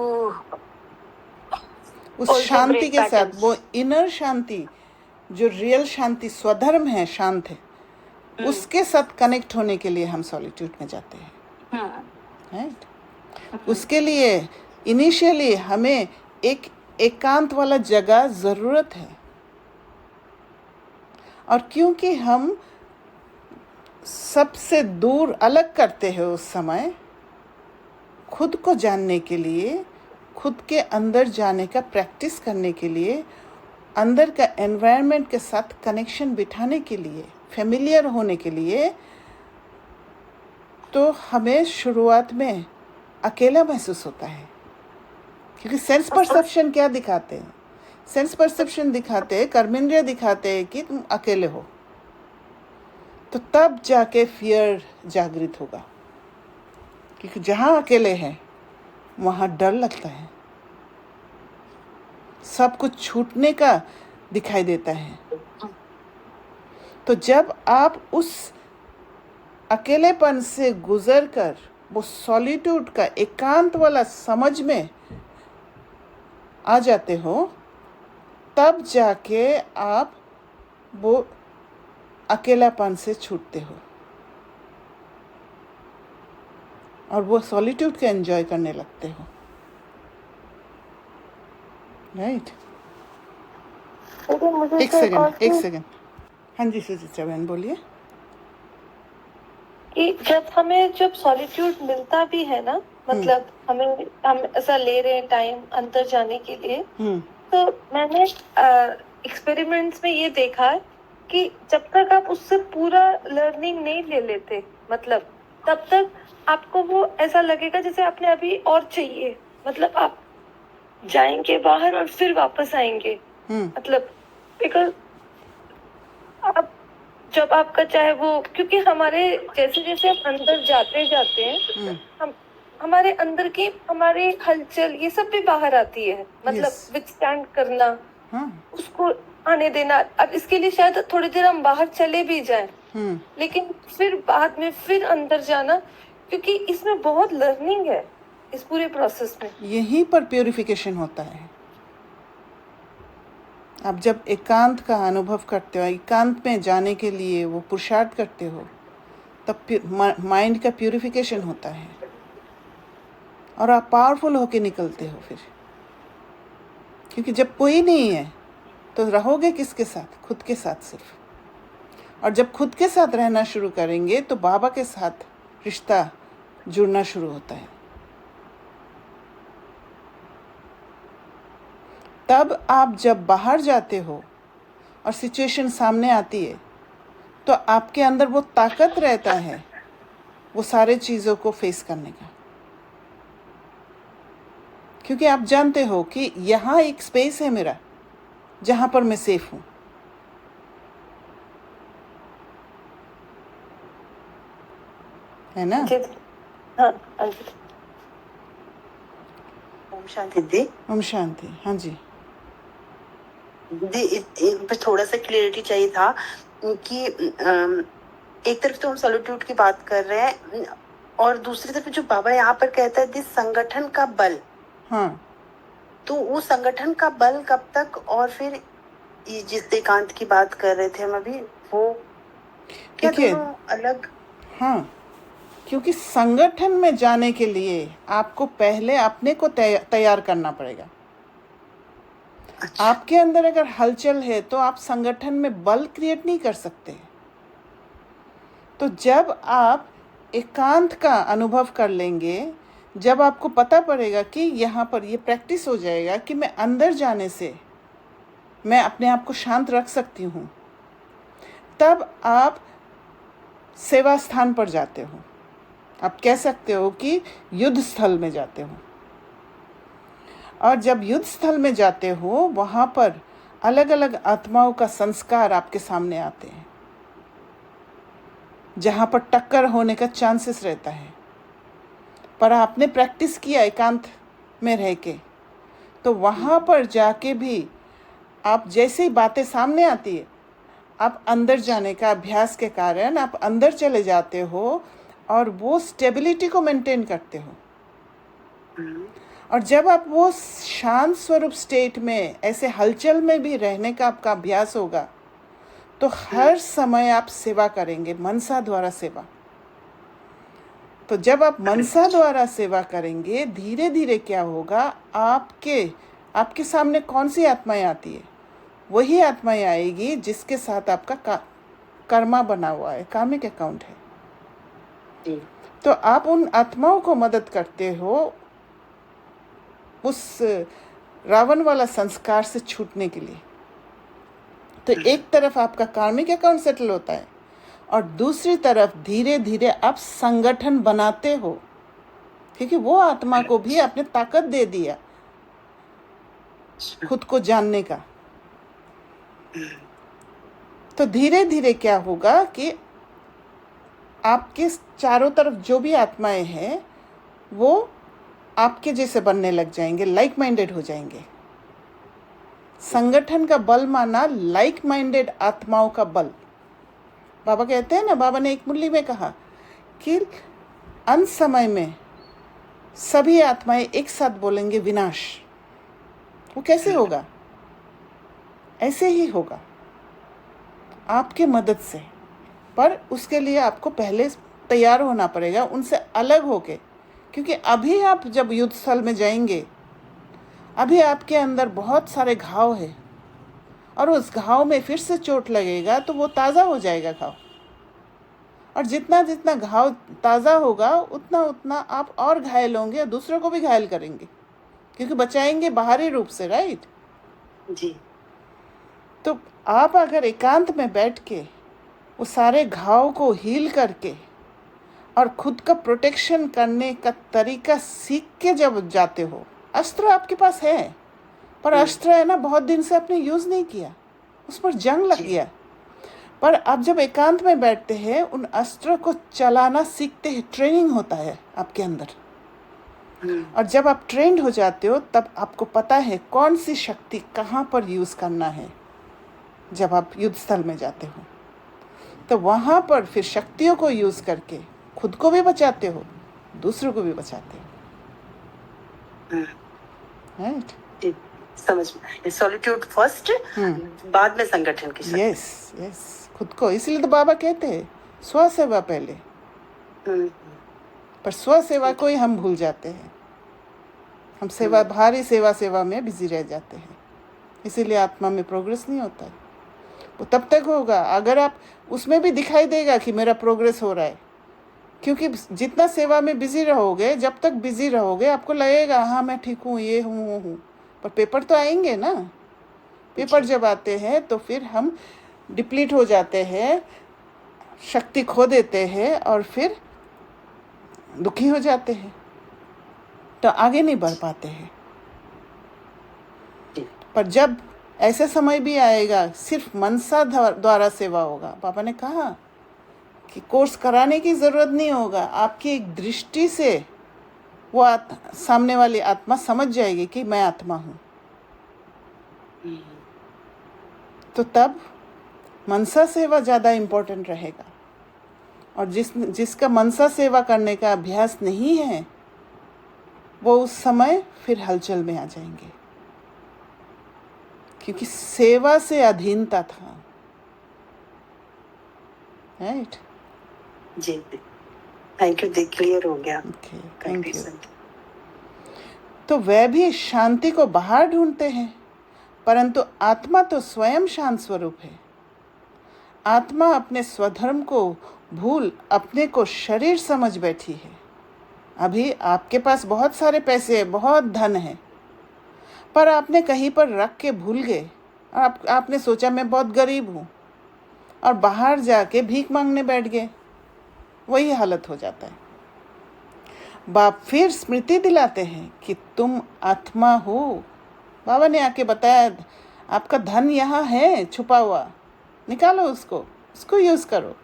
उस शांति के साथ, वो इनर शांति जो रियल शांति, स्वधर्म है, शांत है, उसके साथ कनेक्ट होने के लिए हम सॉलिट्यूड में जाते हैं। राइट। उसके लिए इनिशियली हमें एक एकांत वाला जगह ज़रूरत है। और क्योंकि हम सबसे दूर अलग करते हैं उस समय, खुद को जानने के लिए, खुद के अंदर जाने का प्रैक्टिस करने के लिए, अंदर का एनवायरनमेंट के साथ कनेक्शन बिठाने के लिए, फेमिलियर होने के लिए, तो हमें शुरुआत में अकेला महसूस होता है। क्योंकि सेंस परसेप्शन क्या दिखाते हैं? सेंस परसेप्शन दिखाते हैं, कर्मेंद्रिय दिखाते हैं कि तुम अकेले हो। तो तब जाके फियर जागृत होगा, क्योंकि जहाँ अकेले हैं वहाँ डर लगता है, सब कुछ छूटने का दिखाई देता है। तो जब आप उस अकेलेपन से गुजरकर वो सॉलिट्यूड का एकांत वाला समझ में आ जाते हो, तब जाके आप वो अकेलापन से छूटते हो और वो सॉलिट्यूड का एंजॉय करने लगते हो। राइट। एक सेकंड। हाँ जी सुचित्रा बहन, बोलिए। कि जब सॉलिट्यूड मिलता भी है ना, मतलब हम ऐसा ले रहे हैं टाइम अंदर जाने के लिए, तो मैंने एक्सपेरिमेंट्स में ये देखा है कि जब तक आप उससे पूरा लर्निंग नहीं ले लेते, मतलब तब तक आपको वो ऐसा लगेगा जैसे आपने अभी और चाहिए, मतलब आप जाएंगे बाहर और फिर वापस आएंगे, मतलब बिकॉज आप जब आपका चाहे वो, क्योंकि हमारे जैसे जैसे हम अंदर जाते जाते हैं हम हमारे अंदर की हमारी हलचल ये सब भी बाहर आती है, मतलब Yes. विथस्टैंड करना, हाँ, उसको आने देना। अब इसके लिए शायद थोड़ी देर हम बाहर चले भी जाएं, लेकिन फिर बाद में फिर अंदर जाना, क्योंकि इसमें बहुत लर्निंग है इस पूरे प्रोसेस में। यहीं पर प्यूरिफिकेशन होता है। आप जब एकांत का अनुभव करते हो, एकांत में जाने के लिए वो पुरुषार्थ करते हो, तब माइंड का प्यूरिफिकेशन होता है और आप पावरफुल होके निकलते हो फिर। क्योंकि जब कोई नहीं है तो रहोगे किसके साथ? खुद के साथ सिर्फ। और जब खुद के साथ रहना शुरू करेंगे तो बाबा के साथ रिश्ता जुड़ना शुरू होता है। तब आप जब बाहर जाते हो और सिचुएशन सामने आती है तो आपके अंदर वो ताकत रहता है वो सारे चीज़ों को फेस करने का, क्योंकि आप जानते हो कि यहाँ एक स्पेस है मेरा जहाँ पर मैं सेफ हूँ। है ना? हाँ, ओम शांति दी। ओम शांति। हाँ जी दी, बस थोड़ा सा क्लियरिटी चाहिए था कि एक तरफ तो हम सॉलिट्यूड की बात कर रहे हैं और दूसरी तरफ जो बाबा यहाँ पर कहता है दिस संगठन का बल, हाँ, तो वो संगठन का बल कब तक, और फिर ये जिस एकांत की बात कर रहे थे हम अभी, वो क्या देखिए, दोनों अलग? हाँ, क्योंकि संगठन में जाने के लिए आपको पहले अपने को तैयार करना पड़ेगा। अच्छा। आपके अंदर अगर हलचल है तो आप संगठन में बल क्रिएट नहीं कर सकते। तो जब आप एकांत का अनुभव कर लेंगे, जब आपको पता पड़ेगा कि यहाँ पर ये प्रैक्टिस हो जाएगा कि मैं अंदर जाने से मैं अपने आप को शांत रख सकती हूँ, तब आप सेवा स्थान पर जाते हो। आप कह सकते हो कि युद्ध स्थल में जाते हो। और जब युद्ध स्थल में जाते हो वहाँ पर अलग अलग आत्माओं का संस्कार आपके सामने आते हैं, जहाँ पर टक्कर होने का चांसेस रहता है। पर आपने प्रैक्टिस किया एकांत में रह के, तो वहाँ पर जाके भी आप जैसे ही बातें सामने आती है, आप अंदर जाने का अभ्यास के कारण आप अंदर चले जाते हो और वो स्टेबिलिटी को मेंटेन करते हो। और जब आप वो शांत स्वरूप स्टेट में, ऐसे हलचल में भी रहने का आपका अभ्यास होगा, तो हर समय आप सेवा करेंगे, मनसा द्वारा सेवा। तो जब आप मनसा द्वारा सेवा करेंगे, धीरे धीरे क्या होगा, आपके सामने कौन सी आत्माएं आती है? वही आत्माएं आएगी जिसके साथ आपका कर्मा बना हुआ है, कामिक अकाउंट है। तो आप उन आत्माओं को मदद करते हो उस रावण वाला संस्कार से छूटने के लिए। तो एक तरफ आपका कार्मिक अकाउंट सेटल होता है और दूसरी तरफ धीरे धीरे आप संगठन बनाते हो, क्योंकि वो आत्मा को भी आपने ताकत दे दिया खुद को जानने का। तो धीरे धीरे क्या होगा कि आपके चारों तरफ जो भी आत्माएं हैं वो आपके जैसे बनने लग जाएंगे, लाइक माइंडेड हो जाएंगे। संगठन का बल माना लाइक माइंडेड आत्माओं का बल। बाबा कहते हैं ना, बाबा ने एक मुरली में कहा कि अंत समय में सभी आत्माएं एक साथ बोलेंगे विनाश। वो कैसे होगा? ऐसे ही होगा आपके मदद से, पर उसके लिए आपको पहले तैयार होना पड़ेगा उनसे अलग होके। क्योंकि अभी आप जब युद्ध स्थल में जाएंगे, अभी आपके अंदर बहुत सारे घाव है और उस घाव में फिर से चोट लगेगा तो वो ताज़ा हो जाएगा घाव। और जितना जितना घाव ताज़ा होगा उतना उतना आप और घायल होंगे और दूसरों को भी घायल करेंगे, क्योंकि बचाएंगे बाहरी रूप से, राइट जी। तो आप अगर एकांत में बैठ के वो सारे घाव को हील करके और खुद का प्रोटेक्शन करने का तरीका सीख के जब जाते हो, अस्त्र आपके पास है, पर अस्त्र है ना, बहुत दिन से आपने यूज़ नहीं किया, उस पर जंग लग गया। पर अब जब एकांत में बैठते हैं, उन अस्त्र को चलाना सीखते हैं, ट्रेनिंग होता है आपके अंदर। और जब आप ट्रेंड हो जाते हो, तब आपको पता है कौन सी शक्ति कहाँ पर यूज़ करना है। जब आप युद्ध स्थल में जाते हो, तो वहाँ पर फिर शक्तियों को यूज़ करके खुद को भी बचाते हो, दूसरों को भी बचाते हो। राइट? समझ में, सॉलिट्यूड फर्स्ट, बाद में संगठन की शक्ति। यस यस, खुद को। इसलिए तो बाबा कहते हैं स्व सेवा पहले। पर स्व सेवा को ही हम भूल जाते हैं। हम सेवा, भारी सेवा में बिजी रह जाते हैं, इसीलिए आत्मा में प्रोग्रेस नहीं होता है। वो तब तक होगा अगर आप उसमें भी दिखाई देगा कि मेरा प्रोग्रेस हो रहा है, क्योंकि जितना सेवा में बिजी रहोगे, जब तक बिजी रहोगे आपको लगेगा हाँ मैं ठीक हूँ, ये हूँ वो हूँ, पर पेपर तो आएंगे ना। पेपर जब आते हैं तो फिर हम डिप्लीट हो जाते हैं, शक्ति खो देते हैं और फिर दुखी हो जाते हैं, तो आगे नहीं बढ़ पाते हैं। पर जब ऐसा समय भी आएगा सिर्फ मनसा द्वारा सेवा होगा, पापा ने कहा कि कोर्स कराने की ज़रूरत नहीं होगा, आपकी एक दृष्टि से वो सामने वाली आत्मा समझ जाएगी कि मैं आत्मा हूँ। तो तब मनसा सेवा ज़्यादा इम्पोर्टेंट रहेगा। और जिसका मनसा सेवा करने का अभ्यास नहीं है, वो उस समय फिर हलचल में आ जाएंगे, क्योंकि सेवा से अधीनता था। राइट? जी, थैंक यू, क्लियर हो गया। Okay, thank you. तो वह भी शांति को बाहर ढूंढते हैं, परंतु आत्मा तो स्वयं शांत स्वरूप है। आत्मा अपने स्वधर्म को भूल अपने को शरीर समझ बैठी है। अभी आपके पास बहुत सारे पैसे, बहुत धन है, पर आपने कहीं पर रख के भूल गए और आपने सोचा मैं बहुत गरीब हूँ, और बाहर जाके भीख मांगने बैठ गए। वही हालत हो जाता है। बाप फिर स्मृति दिलाते हैं कि तुम आत्मा हो। बाबा ने आके बताया आपका धन यहाँ है छुपा हुआ, निकालो उसको यूज़ करो।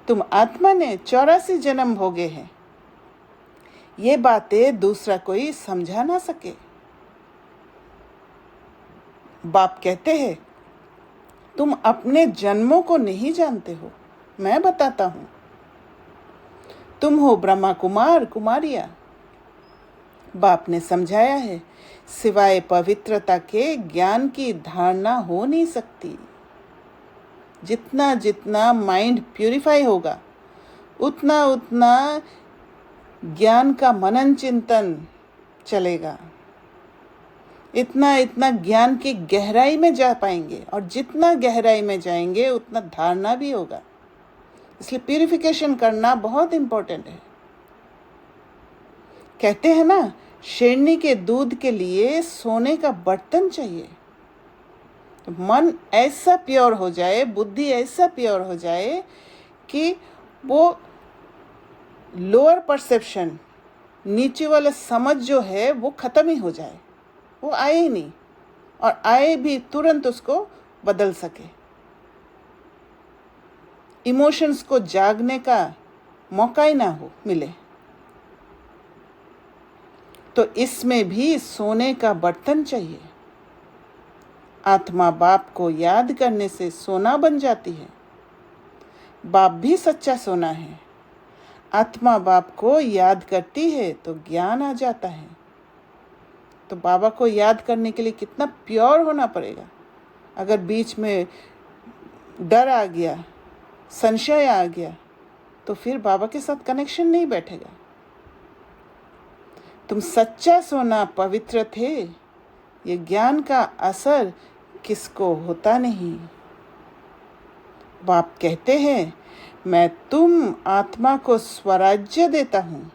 तुम आत्मा ने 84 जन्म भोगे हैं। ये बातें दूसरा कोई समझा ना सके। बाप कहते हैं तुम अपने जन्मों को नहीं जानते हो, मैं बताता हूँ। तुम हो ब्रह्मा कुमार कुमारियाँ। बाप ने समझाया है सिवाय पवित्रता के ज्ञान की धारणा हो नहीं सकती। जितना जितना माइंड प्यूरिफाई होगा, उतना उतना ज्ञान का मनन चिंतन चलेगा, इतना इतना ज्ञान की गहराई में जा पाएंगे, और जितना गहराई में जाएंगे उतना धारणा भी होगा। इसलिए प्यूरिफिकेशन करना बहुत इम्पोर्टेंट है। कहते हैं ना, शेरनी के दूध के लिए सोने का बर्तन चाहिए। तो मन ऐसा प्योर हो जाए, बुद्धि ऐसा प्योर हो जाए कि वो लोअर परसेप्शन, नीचे वाला समझ जो है वो ख़त्म ही हो जाए, वो आए ही नहीं, और आए भी तुरंत उसको बदल सके। इमोशंस को जागने का मौका ही ना हो मिले। तो इसमें भी सोने का बर्तन चाहिए। आत्मा बाप को याद करने से सोना बन जाती है। बाप भी सच्चा सोना है। आत्मा बाप को याद करती है तो ज्ञान आ जाता है। तो बाबा को याद करने के लिए कितना प्योर होना पड़ेगा। अगर बीच में डर आ गया, संशय आ गया, तो फिर बाबा के साथ कनेक्शन नहीं बैठेगा। तुम सच्चा सोना पवित्र थे, ये ज्ञान का असर किसको होता नहीं। बाप कहते हैं मैं तुम आत्मा को स्वराज्य देता हूँ।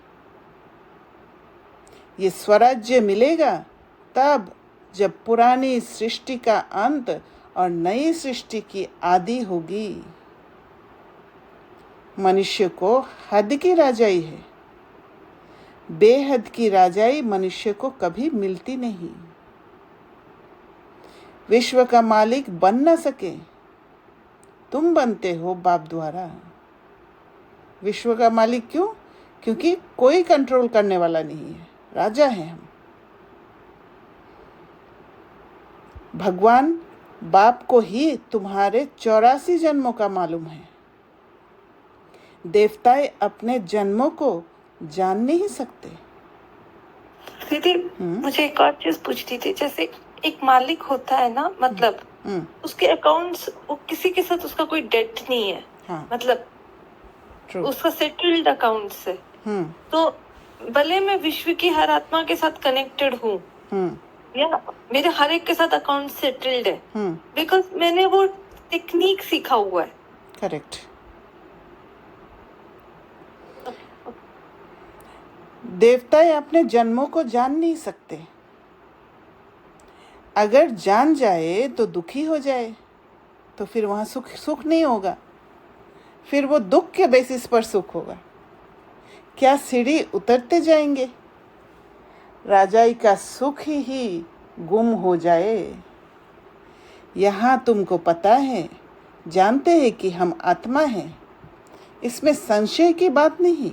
ये स्वराज्य मिलेगा तब जब पुरानी सृष्टि का अंत और नई सृष्टि की आदि होगी। मनुष्य को हद की राजाई है। बेहद की राजाई मनुष्य को कभी मिलती नहीं। विश्व का मालिक बन न सके, तुम बनते हो बाप द्वारा। विश्व का मालिक क्यों? क्योंकि कोई कंट्रोल करने वाला नहीं है, राजा हैं हम। भगवान बाप को ही तुम्हारे 84 जन्मों का मालूम है। देवताएं अपने जन्मों को जान नहीं सकते। दीदी मुझे एक और चीज पूछनी थी, जैसे एक मालिक होता है ना, मतलब उसके अकाउंट्स, वो किसी के साथ उसका कोई डेट नहीं है। हाँ, मतलब true. उसका सेटल्ड अकाउंट से। तो भले मैं विश्व की हर आत्मा के साथ कनेक्टेड हूँ, या मेरे हर एक के साथ अकाउंट सेटल्ड है, बिकॉज मैंने वो टेक्निक सीखा हुआ है। करेक्ट। देवताएं अपने जन्मों को जान नहीं सकते। अगर जान जाए तो दुखी हो जाए, तो फिर वहाँ सुख नहीं होगा, फिर वो दुख के बेसिस पर सुख होगा। क्या सीढ़ी उतरते जाएंगे, राजाई का सुख ही गुम हो जाए। यहाँ तुमको पता है, जानते हैं कि हम आत्मा हैं, इसमें संशय की बात नहीं।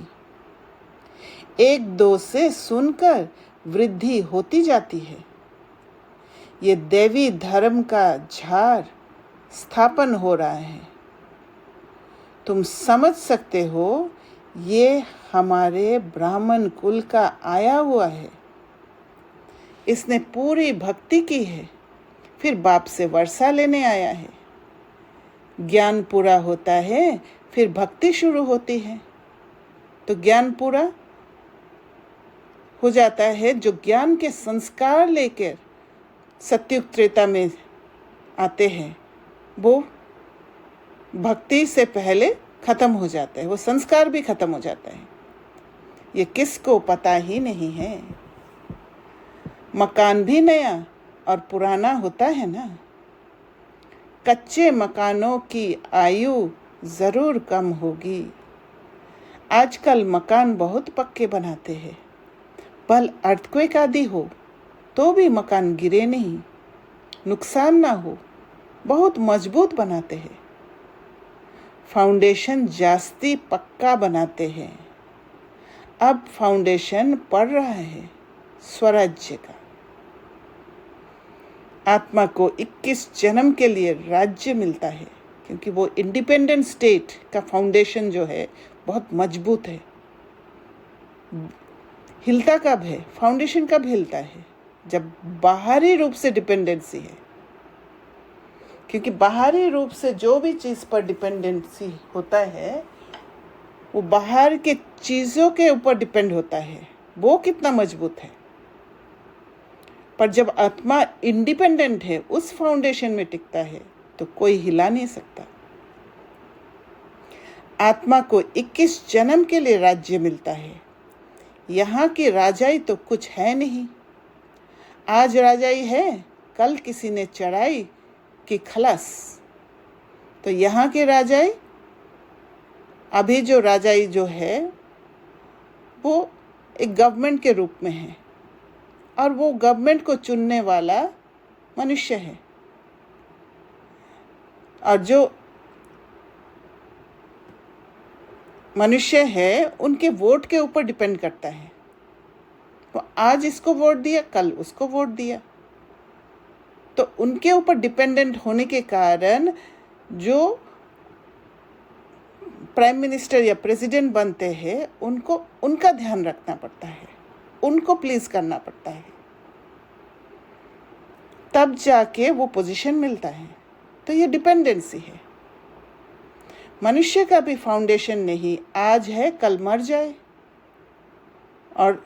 एक दो से सुनकर वृद्धि होती जाती है। ये देवी धर्म का झार स्थापन हो रहा है। तुम समझ सकते हो, ये हमारे ब्राह्मण कुल का आया हुआ है। इसने पूरी भक्ति की है, फिर बाप से वर्षा लेने आया है। ज्ञान पूरा होता है, फिर भक्ति शुरू होती है। तो ज्ञान पूरा हो जाता है, जो ज्ञान के संस्कार लेकर सत्युग त्रेता में आते हैं, वो भक्ति से पहले खत्म हो जाता है, वो संस्कार भी खत्म हो जाता है। ये किसको पता ही नहीं है। मकान भी नया और पुराना होता है ना। कच्चे मकानों की आयु ज़रूर कम होगी। आजकल मकान बहुत पक्के बनाते हैं, भल अर्थक्वेक आदि हो तो भी मकान गिरे नहीं, नुकसान ना हो, बहुत मजबूत बनाते हैं। फाउंडेशन जास्ती पक्का बनाते हैं। अब फाउंडेशन पड़ रहा है स्वराज्य का। आत्मा को 21 जन्म के लिए राज्य मिलता है, क्योंकि वो इंडिपेंडेंट स्टेट का फाउंडेशन जो है बहुत मजबूत है। हिलता कब है? फाउंडेशन कब हिलता है? जब बाहरी रूप से डिपेंडेंसी है। क्योंकि बाहरी रूप से जो भी चीज़ पर डिपेंडेंसी होता है, वो बाहर के चीज़ों के ऊपर डिपेंड होता है, वो कितना मजबूत है। पर जब आत्मा इंडिपेंडेंट है, उस फाउंडेशन में टिकता है, तो कोई हिला नहीं सकता। आत्मा को 21 जन्म के लिए राज्य मिलता है। यहाँ की राजाई तो कुछ है नहीं। आज राजाई है, कल किसी ने चढ़ाई कि खलास। तो यहाँ की राजाई, अभी जो राजाई जो है, वो एक गवर्नमेंट के रूप में है, और वो गवर्नमेंट को चुनने वाला मनुष्य है। और जो मनुष्य है, उनके वोट के ऊपर डिपेंड करता है। वो आज इसको वोट दिया, कल उसको वोट दिया, तो उनके ऊपर डिपेंडेंट होने के कारण जो प्राइम मिनिस्टर या प्रेसिडेंट बनते हैं, उनको उनका ध्यान रखना पड़ता है, उनको प्लीज करना पड़ता है, तब जाके वो पोजीशन मिलता है। तो ये डिपेंडेंसी है। मनुष्य का भी फाउंडेशन नहीं, आज है कल मर जाए। और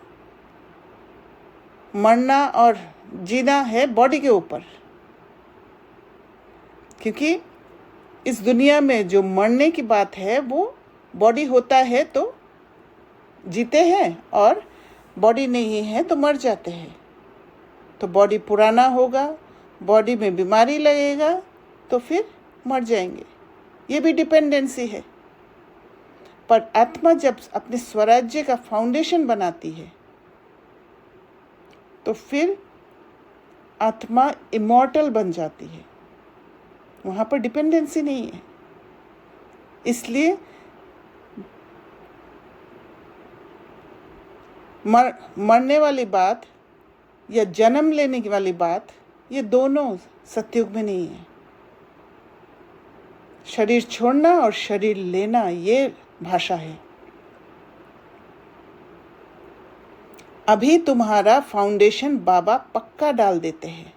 मरना और जीना है बॉडी के ऊपर, क्योंकि इस दुनिया में जो मरने की बात है, वो बॉडी होता है तो जीते हैं, और बॉडी नहीं है तो मर जाते हैं। तो बॉडी पुराना होगा, बॉडी में बीमारी लगेगा, तो फिर मर जाएंगे। ये भी डिपेंडेंसी है। पर आत्मा जब अपने स्वराज्य का फाउंडेशन बनाती है तो फिर आत्मा इमॉर्टल बन जाती है, वहाँ पर डिपेंडेंसी नहीं है। इसलिए मरने वाली बात या जन्म लेने वाली बात, ये दोनों सतयुग में नहीं है। शरीर छोड़ना और शरीर लेना, ये भाषा है। अभी तुम्हारा फाउंडेशन बाबा पक्का डाल देते हैं।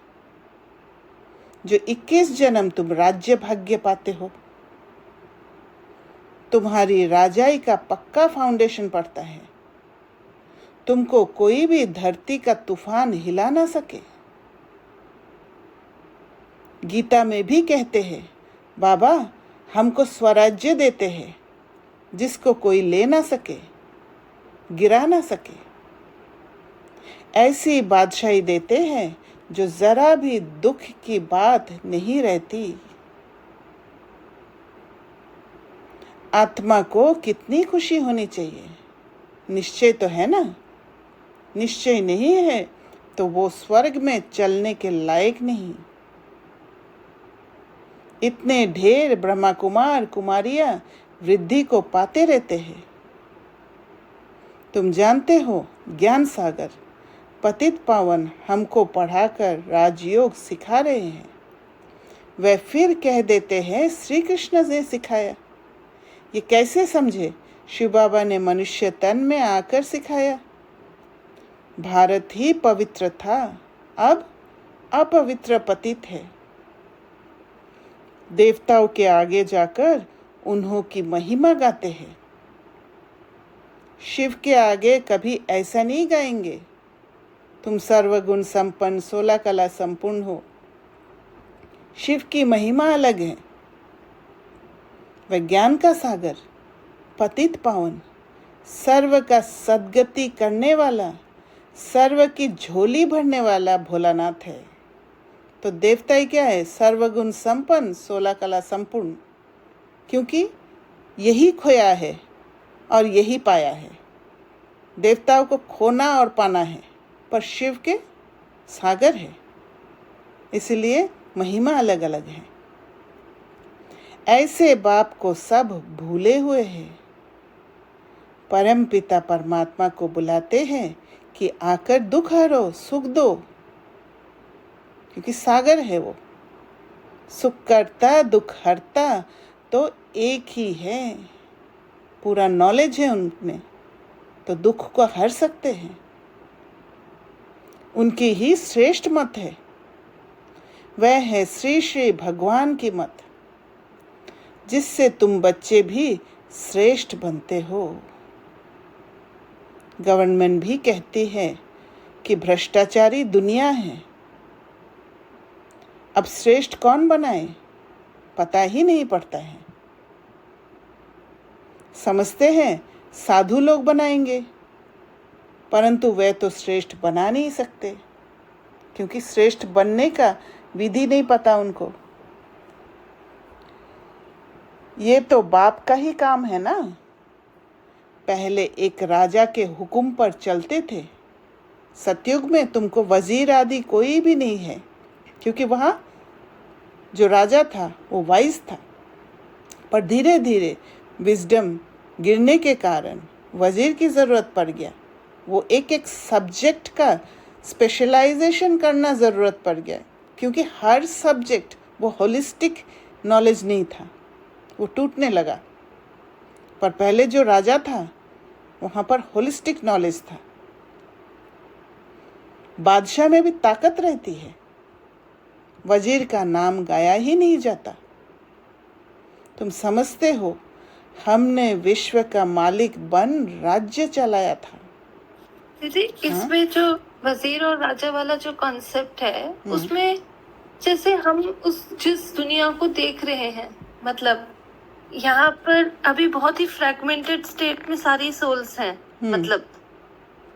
जो 21 जन्म तुम राज्य भाग्य पाते हो, तुम्हारी राजाई का पक्का फाउंडेशन पड़ता है। तुमको कोई भी धरती का तूफान हिला ना सके। गीता में भी कहते हैं, बाबा हमको स्वराज्य देते हैं जिसको कोई ले ना सके, गिरा ना सके। ऐसी बादशाही देते हैं जो जरा भी दुख की बात नहीं रहती। आत्मा को कितनी खुशी होनी चाहिए। निश्चय तो है ना? निश्चय नहीं है तो वो स्वर्ग में चलने के लायक नहीं। इतने ढेर ब्रह्मा कुमार कुमारियां वृद्धि को पाते रहते हैं। तुम जानते हो, ज्ञान सागर पतित पावन हमको पढ़ाकर राजयोग सिखा रहे हैं। वह फिर कह देते हैं श्री कृष्ण ने सिखाया। ये कैसे समझे? शिव बाबा ने मनुष्य तन में आकर सिखाया। भारत ही पवित्र था, अब अपवित्र पतित है। देवताओं के आगे जाकर उन्हों की महिमा गाते हैं। शिव के आगे कभी ऐसा नहीं गाएंगे, तुम सर्वगुण संपन्न 16 कला संपूर्ण हो। शिव की महिमा अलग है। वह ज्ञान का सागर, पतित पावन, सर्व का सद्गति करने वाला, सर्व की झोली भरने वाला भोलानाथ है। तो देवता ही क्या है? सर्वगुण संपन्न 16 कला संपूर्ण, क्योंकि यही खोया है और यही पाया है। देवताओं को खोना और पाना है, पर शिव के सागर है, इसलिए महिमा अलग अलग है। ऐसे बाप को सब भूले हुए हैं। परम पिता परमात्मा को बुलाते हैं कि आकर दुख हरो, सुख दो, क्योंकि सागर है वो। सुख करता दुख हरता तो एक ही है। पूरा नॉलेज है उनमें, तो दुख को हर सकते हैं। उनकी ही श्रेष्ठ मत है, वह है श्री श्री भगवान की मत, जिससे तुम बच्चे भी श्रेष्ठ बनते हो। गवर्नमेंट भी कहती है कि भ्रष्टाचारी दुनिया है। अब श्रेष्ठ कौन बनाए पता ही नहीं पड़ता है। समझते हैं साधु लोग बनाएंगे, परंतु वे तो श्रेष्ठ बना नहीं सकते, क्योंकि श्रेष्ठ बनने का विधि नहीं पता उनको। ये तो बाप का ही काम है ना। पहले एक राजा के हुक्म पर चलते थे। सतयुग में तुमको वजीर आदि कोई भी नहीं है, क्योंकि वहाँ जो राजा था वो वाइज था। पर धीरे धीरे विजडम गिरने के कारण वजीर की ज़रूरत पड़ गया। वो एक एक सब्जेक्ट का स्पेशलाइजेशन करना ज़रूरत पड़ गया, क्योंकि हर सब्जेक्ट वो होलिस्टिक नॉलेज नहीं था, वो टूटने लगा। पर पहले जो राजा था वहाँ पर होलिस्टिक नॉलेज था। बादशाह में भी ताकत रहती है, वजीर का नाम गाया ही नहीं जाता। तुम समझते हो, हमने विश्व का मालिक बन राज्य चलाया था। दीदी, इसमें जो वजीर और राजा वाला जो कॉन्सेप्ट है, उसमें जैसे हम उस जिस दुनिया को देख रहे हैं, मतलब यहाँ पर अभी बहुत ही फ्रैगमेंटेड स्टेट में सारी सोल्स हैं, मतलब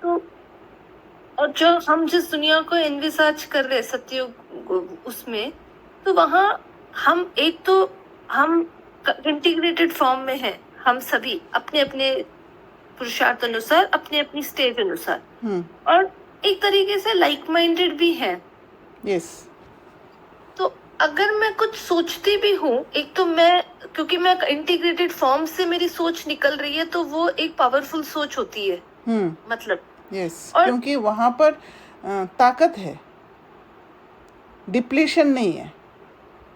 तो, और जो हम जिस दुनिया को एनविसाज कर रहे सतयुग उसमें, तो वहाँ हम एक तो हम इंटीग्रेटेड फॉर्म में हैं, हम सभी अपने अपने पुरुषार्थ अनुसार, अपने अपनी स्टेज अनुसार, और एक तरीके से लाइक माइंडेड भी हैं। यस। तो अगर मैं कुछ सोचती भी हूँ, एक तो मैं, क्योंकि मैं इंटीग्रेटेड फॉर्म से मेरी सोच निकल रही है, तो वो एक पावरफुल सोच होती है। मतलब यस, और क्योंकि वहां पर ताकत है, डिप्लीशन नहीं है।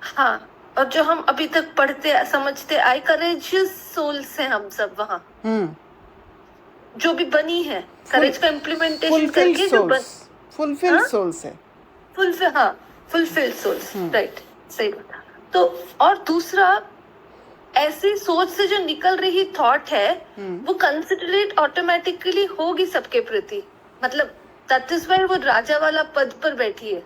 हाँ, और जो हम अभी तक पढ़ते समझते आए, करेजियस सोल्स हैं हम सब वहाँ, जो भी बनी है, करेज का इम्प्लीमेंटेशन करके जो फुलफिल्ड सोल्स है। फुलफिल्ड सोल्स, राइट, सही बात। तो और दूसरा, ऐसी सोच से जो निकल रही थॉट है, वो कंसिडरेट ऑटोमेटिकली होगी सबके प्रति। मतलब दैट इज व्हाई वो राजा वाला पद पर बैठी है।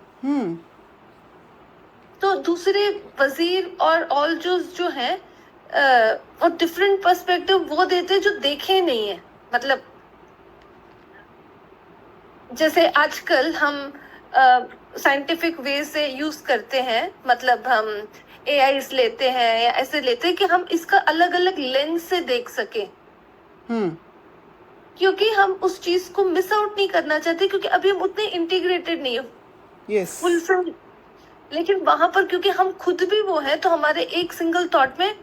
तो दूसरे वजीर और ऑल जो हैं, और डिफरेंट पर्सपेक्टिव वो देते जो देखे नहीं है। मतलब जैसे आजकल हम साइंटिफिक वे से यूज करते हैं, मतलब हम एआईज लेते हैं या ऐसे लेते हैं कि हम इसका अलग अलग लेंस से देख सके, क्योंकि हम उस चीज को मिस आउट नहीं करना चाहते, क्योंकि अभी हम उतने इंटीग्रेटेड नहीं है फुलफिल। लेकिन वहां पर क्योंकि हम खुद भी वो हैं, तो हमारे एक सिंगल थॉट में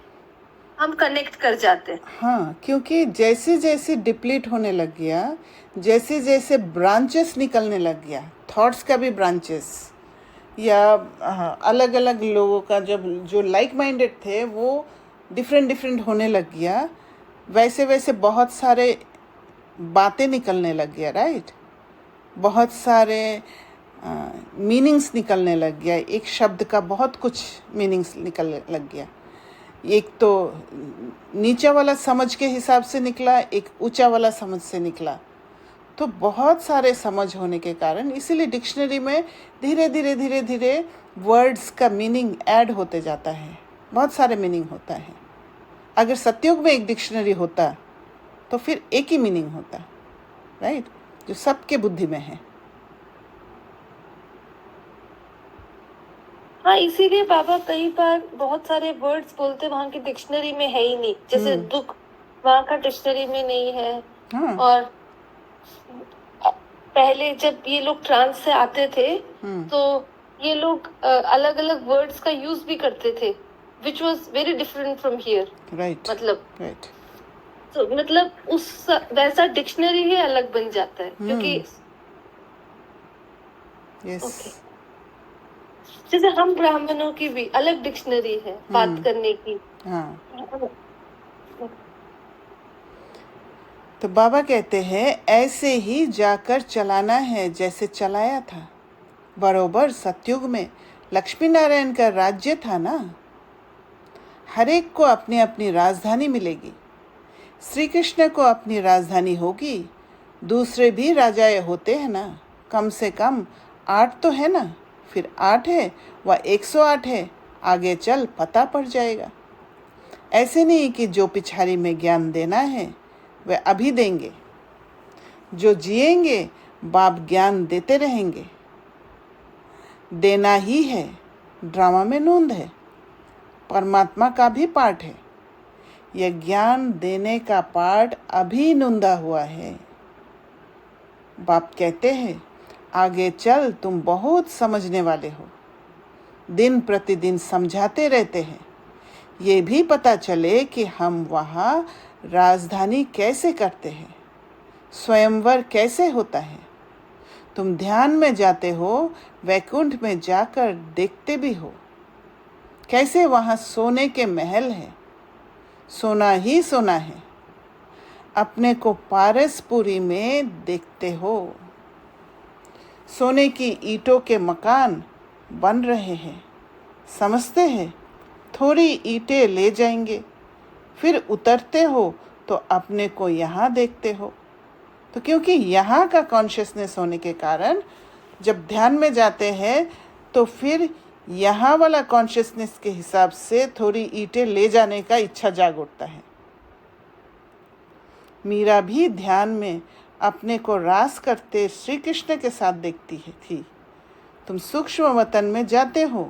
हम कनेक्ट कर जाते हैं। हाँ, क्योंकि जैसे जैसे डिप्लीट होने लग गया, जैसे जैसे ब्रांचेस निकलने लग गया, थॉट्स का भी ब्रांचेस, या अलग अलग लोगों का, जब जो लाइक माइंडेड थे वो डिफरेंट होने लग गया, वैसे वैसे बहुत सारे बातें निकलने लग गया, राइट। बहुत सारे मीनिंग्स निकलने लग गया, एक शब्द का बहुत कुछ मीनिंग्स निकलने लग गया। एक तो नीचा वाला समझ के हिसाब से निकला, एक ऊंचा वाला समझ से निकला। तो बहुत सारे समझ होने के कारण इसीलिए डिक्शनरी में धीरे धीरे वर्ड्स का मीनिंग ऐड होते जाता है, बहुत सारे मीनिंग होता है। अगर सतयुग में एक डिक्शनरी होता तो फिर एक ही मीनिंग होता, राइट, जो सबके बुद्धि में है। हाँ, इसीलिए बाबा कई बार बहुत सारे वर्ड्स बोलते वहाँ की डिक्शनरी में है ही नहीं। जैसे दुख वहाँ का डिक्शनरी में नहीं है। और पहले जब ये लोग ट्रांस से आते थे, तो ये लोग अलग अलग वर्ड्स का यूज भी करते थे, which was very different from here, right. मतलब तो मतलब उस वैसा डिक्शनरी ही अलग बन जाता है, क्योंकि यस। जैसे हम ब्राह्मणों की भी अलग डिक्शनरी है बात करने की। तो बाबा कहते हैं ऐसे ही जाकर चलाना है जैसे चलाया था। बरोबर सतयुग में लक्ष्मी नारायण का राज्य था ना। हर एक को अपनी अपनी राजधानी मिलेगी। श्री कृष्ण को अपनी राजधानी होगी। दूसरे भी राजाए होते हैं ना, कम से कम 8 तो है ना, फिर 8 है व 108 है, आगे चल पता पड़ जाएगा। ऐसे नहीं कि जो पिछाड़ी में ज्ञान देना है वह अभी देंगे, जो जिएंगे बाप ज्ञान देते रहेंगे। देना ही है, ड्रामा में नूंद है, परमात्मा का भी पाठ है। यह ज्ञान देने का पाठ अभी नूंदा हुआ है। बाप कहते हैं आगे चल तुम बहुत समझने वाले हो। दिन प्रतिदिन समझाते रहते हैं, ये भी पता चले कि हम वहाँ राजधानी कैसे करते हैं, स्वयंवर कैसे होता है। तुम ध्यान में जाते हो, वैकुंठ में जाकर देखते भी हो कैसे वहाँ सोने के महल है, सोना ही सोना है। अपने को पारसपुरी में देखते हो, सोने की ईंटों के मकान बन रहे हैं। समझते हैं थोड़ी ईंटें ले जाएंगे, फिर उतरते हो तो अपने को यहाँ देखते हो। तो क्योंकि यहाँ का कॉन्शियसनेस होने के कारण जब ध्यान में जाते हैं तो फिर यहाँ वाला कॉन्शियसनेस के हिसाब से थोड़ी ईंटें ले जाने का इच्छा जाग उठता है। मीरा भी ध्यान में अपने को रास करते श्री कृष्ण के साथ देखती थी। तुम सूक्ष्म वतन में जाते हो,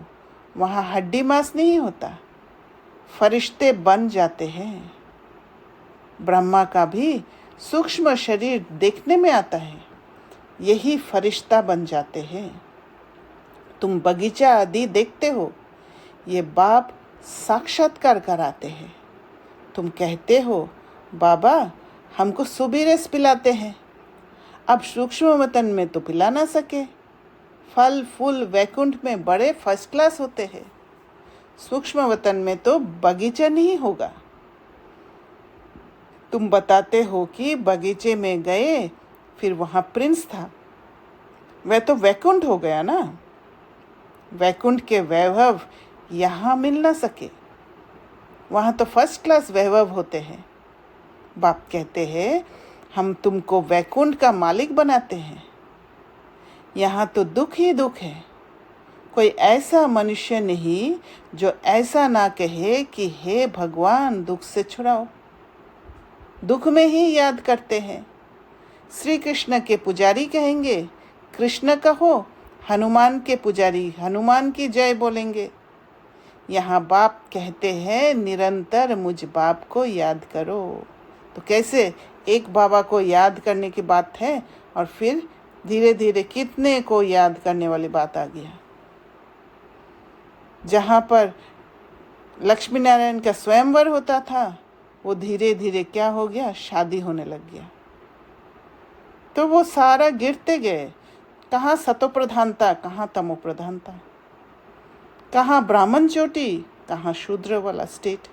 वहाँ हड्डी मांस नहीं होता, फरिश्ते बन जाते हैं। ब्रह्मा का भी सूक्ष्म शरीर देखने में आता है, यही फरिश्ता बन जाते हैं। तुम बगीचा आदि देखते हो, ये बाप साक्षात्कार कराते हैं। तुम कहते हो बाबा हमको सुबीरेस पिलाते हैं, अब सूक्ष्म वतन में तो पिला ना सके। फल फूल वैकुंठ में बड़े फर्स्ट क्लास होते हैं, सूक्ष्म वतन में तो बगीचा नहीं होगा। तुम बताते हो कि बगीचे में गए, फिर वहाँ प्रिंस था, वह तो वैकुंठ हो गया ना। वैकुंठ के वैभव यहाँ मिल ना सके, वहाँ तो फर्स्ट क्लास वैभव होते हैं। बाप कहते हैं हम तुमको वैकुंठ का मालिक बनाते हैं, यहाँ तो दुख ही दुख है। कोई ऐसा मनुष्य नहीं जो ऐसा ना कहे कि हे भगवान दुख से छुड़ाओ। दुख में ही याद करते हैं। श्री कृष्ण के पुजारी कहेंगे कृष्ण कहो, हनुमान के पुजारी हनुमान की जय बोलेंगे। यहाँ बाप कहते हैं निरंतर मुझ बाप को याद करो। तो कैसे एक बाबा को याद करने की बात है और फिर धीरे धीरे कितने को याद करने वाली बात आ गया। जहाँ पर लक्ष्मी नारायण का स्वयंवर होता था, वो धीरे धीरे क्या हो गया, शादी होने लग गया। तो वो सारा गिरते गए। कहाँ सतो प्रधानता, कहाँ तमो प्रधानता, कहाँ ब्राह्मण चोटी, कहाँ शूद्र वाला स्टेट।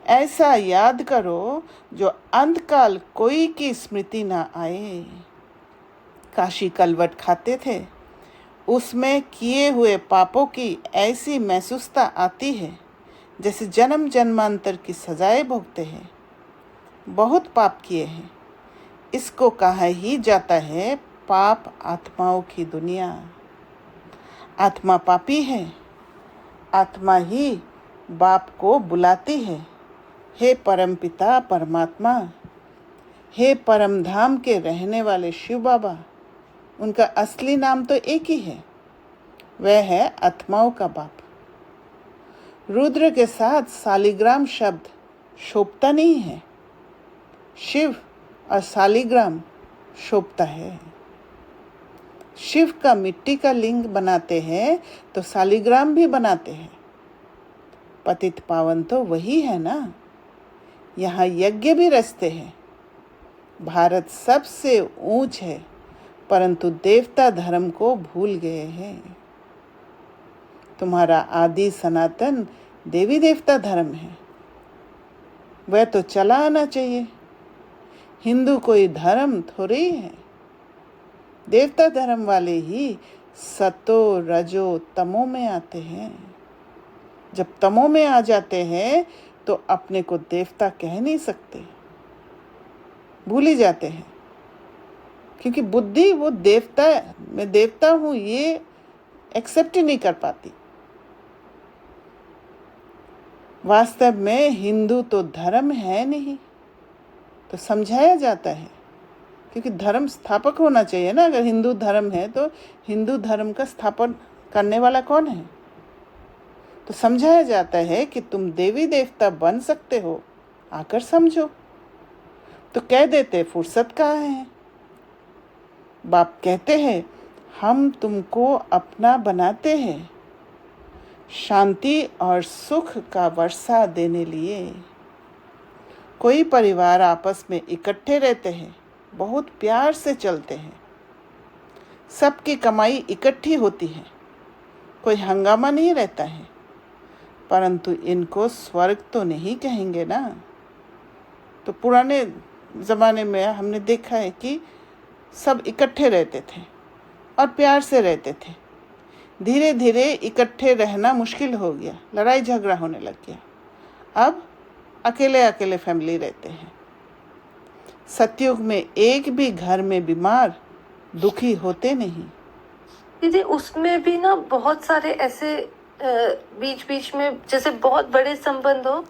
ऐसा याद करो जो अंतकाल कोई की स्मृति ना आए। काशी कलवट खाते थे, उसमें किए हुए पापों की ऐसी महसूसता आती है जैसे जन्म जन्मांतर की सजाएं भोगते हैं। बहुत पाप किए हैं, इसको कहा ही जाता है पाप आत्माओं की दुनिया। आत्मा पापी है, आत्मा ही बाप को बुलाती है, हे परमपिता परमात्मा, हे परम धाम के रहने वाले शिव बाबा। उनका असली नाम तो एक ही है, वह है आत्माओं का बाप। रुद्र के साथ सालिग्राम शब्द शोभता नहीं है, शिव और सालिग्राम शोभता है। शिव का मिट्टी का लिंग बनाते हैं तो सालिग्राम भी बनाते हैं। पतित पावन तो वही है ना। यहाँ यज्ञ भी रचते हैं। भारत सबसे ऊंच है, परंतु देवता धर्म को भूल गए हैं। तुम्हारा आदि सनातन देवी देवता धर्म है, वह तो चला आना चाहिए। हिंदू कोई धर्म थोड़ी है। देवता धर्म वाले ही सतो रजो तमो में आते हैं। जब तमो में आ जाते हैं तो अपने को देवता कह नहीं सकते, भूल ही जाते हैं, क्योंकि बुद्धि वो देवता, मैं देवता हूँ, ये एक्सेप्ट ही नहीं कर पाती। वास्तव में हिंदू तो धर्म है नहीं, तो समझाया जाता है, क्योंकि धर्म स्थापक होना चाहिए ना। अगर हिंदू धर्म है तो हिंदू धर्म का स्थापन करने वाला कौन है? तो समझाया जाता है कि तुम देवी देवता बन सकते हो, आकर समझो। तो कह देते फुर्सत कहाँ है। बाप कहते हैं हम तुमको अपना बनाते हैं, शांति और सुख का वर्षा देने लिए। कोई परिवार आपस में इकट्ठे रहते हैं, बहुत प्यार से चलते हैं, सबकी कमाई इकट्ठी होती है, कोई हंगामा नहीं रहता है। परंतु इनको स्वर्ग तो नहीं कहेंगे ना। तो पुराने ज़माने में हमने देखा है कि सब इकट्ठे रहते थे और प्यार से रहते थे। धीरे धीरे इकट्ठे रहना मुश्किल हो गया, लड़ाई झगड़ा होने लग गया। अब अकेले अकेले फैमिली रहते हैं। सतयुग में एक भी घर में बीमार दुखी होते नहीं। दीदी उसमें भी ना बहुत सारे ऐसे बीच बीच में जैसे बहुत बड़े संबंध हो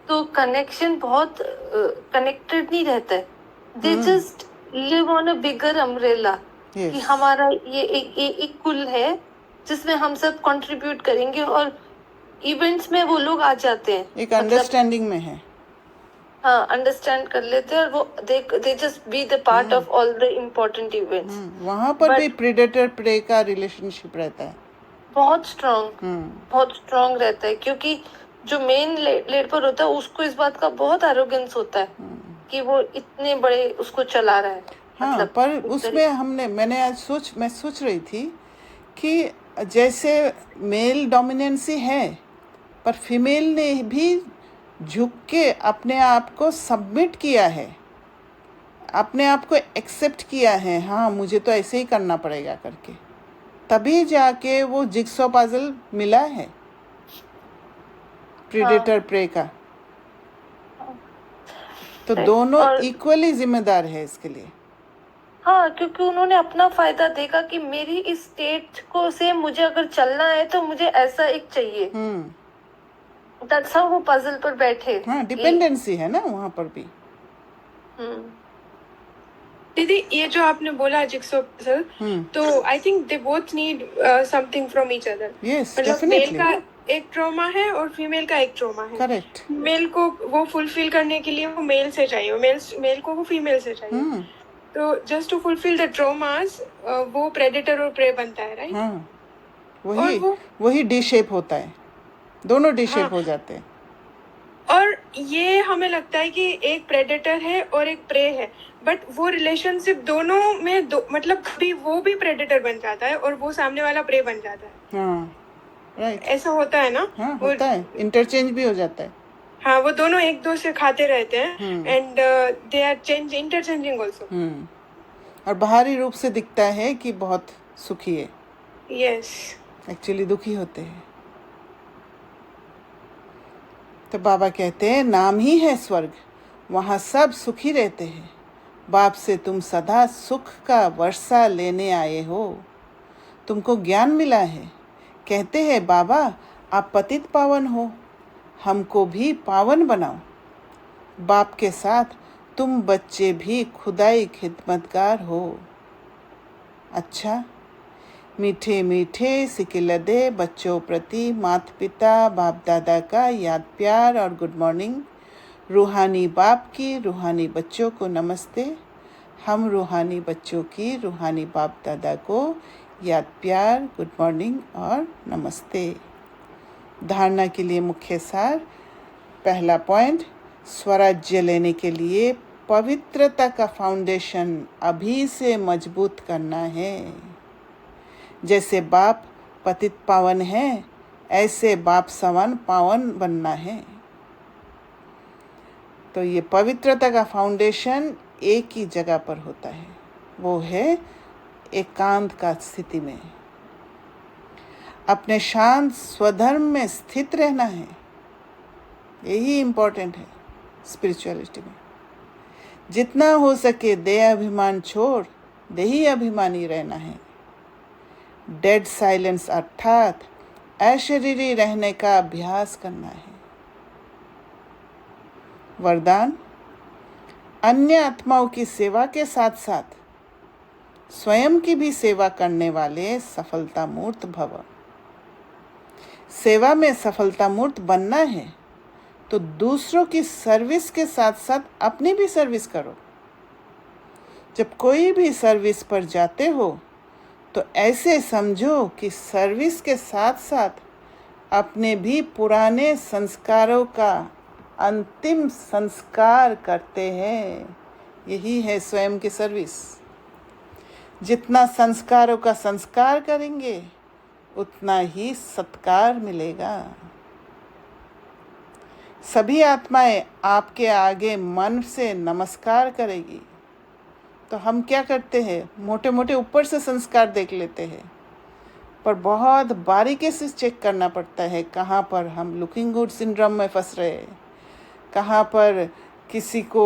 तो कनेक्शन बहुत कनेक्टेड नहीं रहता है। They just live on a bigger umbrella कि हमारा ये एक कुल है जिसमें हम सब कंट्रीब्यूट करेंगे और इवेंट्स में वो लोग आ जाते हैं। एक अंडरस्टैंडिंग में है। हाँ अंडरस्टैंड कर लेते हैं और वो they just be the part of all the important events. वहाँ पर But- भी प्रेडेटर प्रे का रिलेशनशिप रहता है। बहुत स्ट्रांग रहता है, क्योंकि जो मेन लीडर होता है उसको इस बात का बहुत एरोगेंस होता है कि वो इतने बड़े उसको चला रहा है। हाँ, मतलब पर एक उसमें मैंने आज मैं सोच रही थी कि जैसे मेल डोमिनेंसी है, पर फीमेल ने भी झुक के अपने आप को सबमिट किया है, अपने आप को एक्सेप्ट किया है। हाँ, मुझे तो ऐसे ही करना पड़ेगा करके, तभी जाके वो जिक्सॉ पजल मिला है प्रेडेटर प्रे का। तो दोनों और- इक्वली जिम्मेदार है इसके लिए। हाँ, क्योंकि उन्होंने अपना फायदा देखा कि मेरी इस स्टेट को से मुझे अगर चलना है तो मुझे ऐसा एक चाहिए। That's how वो पजल पर बैठे। हाँ, डिपेंडेंसी है ना वहाँ पर भी। दीदी ये जो आपने बोला जिक्सो पजल, तो I think they both need something from each other. Yes, मतलब मेल definitely. का एक ट्रॉमा है और फीमेल का एक ट्रॉमा है। Correct. मेल को वो फुलफिल करने के लिए वो मेल से चाहिए, मेल को वो फीमेल से चाहिए। तो just to fulfil the traumas वो प्रेडेटर और प्रे बनता है, राइट? हाँ, और वही डी शेप होता है, दोनों डी शेप हाँ। हो जाते हैं। और ये हमें लगता है कि एक प्रेडेटर है और एक प्रे है, बट वो रिलेशनशिप दोनों में मतलब कभी वो भी प्रेडेटर बन जाता है और वो सामने वाला प्रे बन जाता है। हाँ, राइट। ऐसा होता है ना? हाँ, होता है, इंटरचेंज भी हो जाता है। हाँ, वो दोनों एक दो से खाते रहते हैं and they are interchanging also. और बाहरी रूप से दिखता है कि बहुत सुखी है, यस, एक्चुअली दुखी होते हैं। तो बाबा कहते हैं नाम ही है स्वर्ग, वहाँ सब सुखी रहते हैं। बाप से तुम सदा सुख का वर्षा लेने आए हो, तुमको ज्ञान मिला है। कहते हैं बाबा आप पतित पावन हो, हमको भी पावन बनाओ। बाप के साथ तुम बच्चे भी खुदाई खिदमतगार हो। अच्छा, मीठे मीठे सिकिलदे बच्चों प्रति माता पिता बाप दादा का याद प्यार और गुड मॉर्निंग। रूहानी बाप की रूहानी बच्चों को नमस्ते। हम रूहानी बच्चों की रूहानी बाप दादा को याद प्यार, गुड मॉर्निंग और नमस्ते। धारणा के लिए मुख्य सार। पहला पॉइंट, स्वराज्य लेने के लिए पवित्रता का फाउंडेशन अभी से मजबूत करना है। जैसे बाप पतित पावन है, ऐसे बाप समान पावन बनना है। तो ये पवित्रता का फाउंडेशन एक ही जगह पर होता है, वो है एकांत का स्थिति में। अपने शांत स्वधर्म में स्थित रहना है, यही इम्पोर्टेंट है स्पिरिचुअलिटी में। जितना हो सके देह अभिमान छोड़ देही अभिमानी रहना है। डेड साइलेंस अर्थात अशरीरी रहने का अभ्यास करना है। वरदान, अन्य आत्माओं की सेवा के साथ साथ स्वयं की भी सेवा करने वाले सफलता मूर्त भव। सेवा में सफलता मूर्त बनना है तो दूसरों की सर्विस के साथ साथ अपनी भी सर्विस करो। जब कोई भी सर्विस पर जाते हो तो ऐसे समझो कि सर्विस के साथ साथ अपने भी पुराने संस्कारों का अंतिम संस्कार करते हैं। यही है स्वयं की सर्विस। जितना संस्कारों का संस्कार करेंगे उतना ही सत्कार मिलेगा। सभी आत्माएं आपके आगे मन से नमस्कार करेगी। तो हम क्या करते हैं, मोटे मोटे ऊपर से संस्कार देख लेते हैं, पर बहुत बारीकी से चेक करना पड़ता है कहाँ पर हम लुकिंग गुड सिंड्रोम में फंस रहे हैं, कहाँ पर किसी को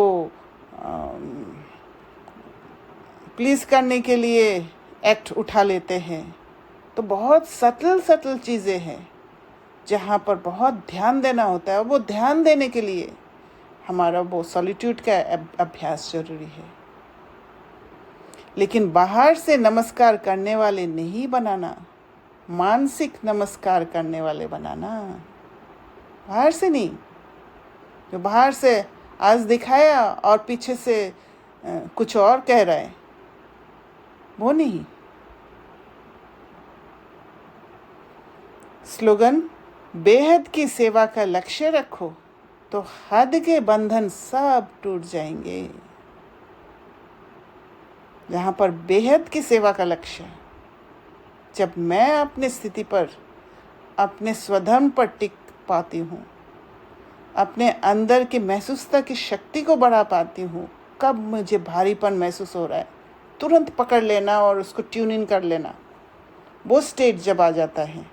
प्लीज़ करने के लिए एक्ट उठा लेते हैं। तो बहुत सटल चीज़ें हैं जहाँ पर बहुत ध्यान देना होता है। वो ध्यान देने के लिए हमारा वो सॉलिट्यूड का अभ्यास जरूरी है। लेकिन बाहर से नमस्कार करने वाले नहीं बनाना, मानसिक नमस्कार करने वाले बनाना, बाहर से नहीं। जो बाहर से आज दिखाया और पीछे से कुछ और कह रहा है, वो नहीं। स्लोगन, बेहद की सेवा का लक्ष्य रखो तो हद के बंधन सब टूट जाएंगे। जहाँ पर बेहद की सेवा का लक्ष्य है, जब मैं अपनी स्थिति पर, अपने स्वधर्म पर टिक पाती हूँ, अपने अंदर की महसूसता की शक्ति को बढ़ा पाती हूँ, कब मुझे भारीपन महसूस हो रहा है तुरंत पकड़ लेना और उसको ट्यून इन कर लेना। वो स्टेट जब आ जाता है,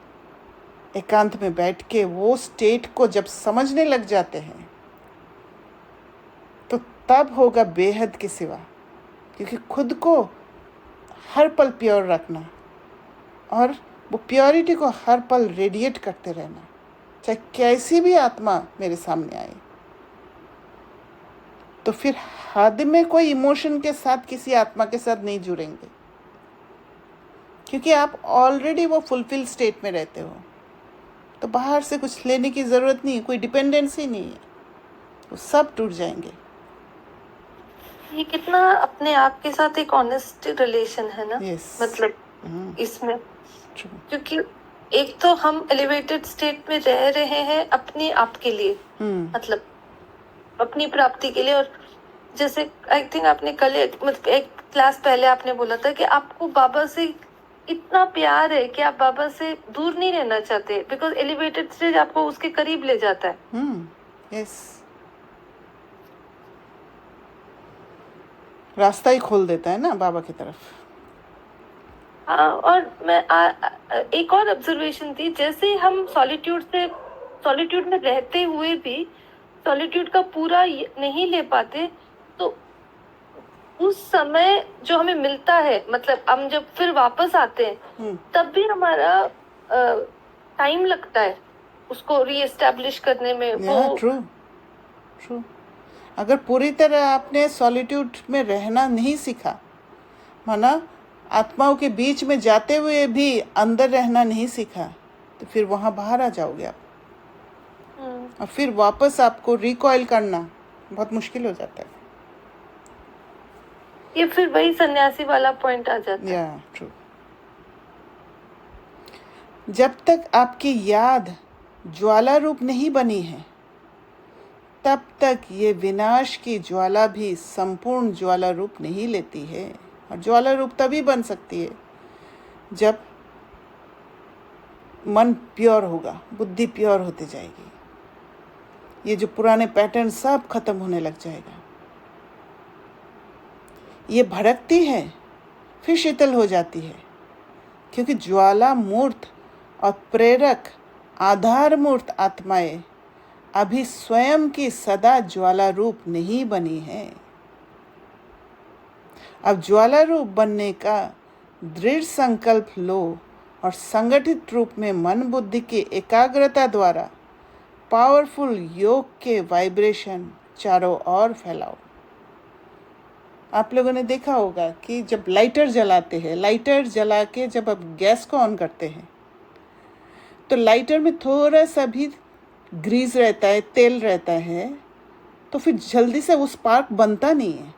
एकांत में बैठ के वो स्टेट को जब समझने लग जाते हैं, तो तब होगा बेहद की सेवा। क्योंकि खुद को हर पल प्योर रखना और वो प्योरिटी को हर पल रेडिएट करते रहना, चाहे कैसी भी आत्मा मेरे सामने आए। तो फिर हद में कोई इमोशन के साथ किसी आत्मा के साथ नहीं जुड़ेंगे, क्योंकि आप ऑलरेडी वो फुलफिल स्टेट में रहते हो। तो बाहर से कुछ लेने की ज़रूरत नहीं है, कोई डिपेंडेंसी नहीं है, वो सब टूट जाएंगे। ये कितना अपने आप के साथ एक ऑनेस्ट रिलेशन है ना। Yes. मतलब इसमें True. क्योंकि एक तो हम एलिवेटेड स्टेट में रह रहे हैं अपने आप के लिए, मतलब अपनी प्राप्ति के लिए। और जैसे आई थिंक आपने कल मतलब एक क्लास पहले आपने बोला था कि आपको बाबा से इतना प्यार है कि आप बाबा से दूर नहीं रहना चाहते, बिकॉज एलिवेटेड स्टेज आपको उसके करीब ले जाता है। यस, रास्ता ही खोल देता है ना बाबा की तरफ। हाँ, और मैं एक और ऑब्जर्वेशन थी, जैसे हम सॉलिट्यूड में रहते हुए भी सॉलिट्यूड का पूरा नहीं ले पाते, तो उस समय जो हमें मिलता है, मतलब हम जब फिर वापस आते हैं तब भी हमारा टाइम लगता है उसको रीएस्टैब्लिश करने में। वो ट्रू। अगर पूरी तरह आपने सॉलिट्यूड में रहना नहीं सीखा, माना आत्माओं के बीच में जाते हुए भी अंदर रहना नहीं सीखा, तो फिर वहाँ बाहर आ जाओगे आप, और फिर वापस आपको रिकॉइल करना बहुत मुश्किल हो जाता है। ये फिर वही सन्यासी वाला पॉइंट आ जाता है। या ट्रू। जब तक आपकी याद ज्वाला रूप नहीं बनी है, तब तक ये विनाश की ज्वाला भी संपूर्ण ज्वाला रूप नहीं लेती है। और ज्वाला रूप तभी बन सकती है जब मन प्योर होगा, बुद्धि प्योर होती जाएगी, ये जो पुराने पैटर्न सब खत्म होने लग जाएगा। ये भड़कती है फिर शीतल हो जाती है, क्योंकि ज्वाला मूर्त और प्रेरक आधार मूर्त आत्माएं अभी स्वयं की सदा ज्वाला रूप नहीं बनी है। अब ज्वाला रूप बनने का दृढ़ संकल्प लो और संगठित रूप में मन बुद्धि की एकाग्रता द्वारा पावरफुल योग के वाइब्रेशन चारों ओर फैलाओ। आप लोगों ने देखा होगा कि जब लाइटर जलाते हैं, लाइटर जला के जब आप गैस को ऑन करते हैं, तो लाइटर में थोड़ा सा भी ग्रीस रहता है, तेल रहता है, तो फिर जल्दी से वो स्पार्क बनता नहीं है।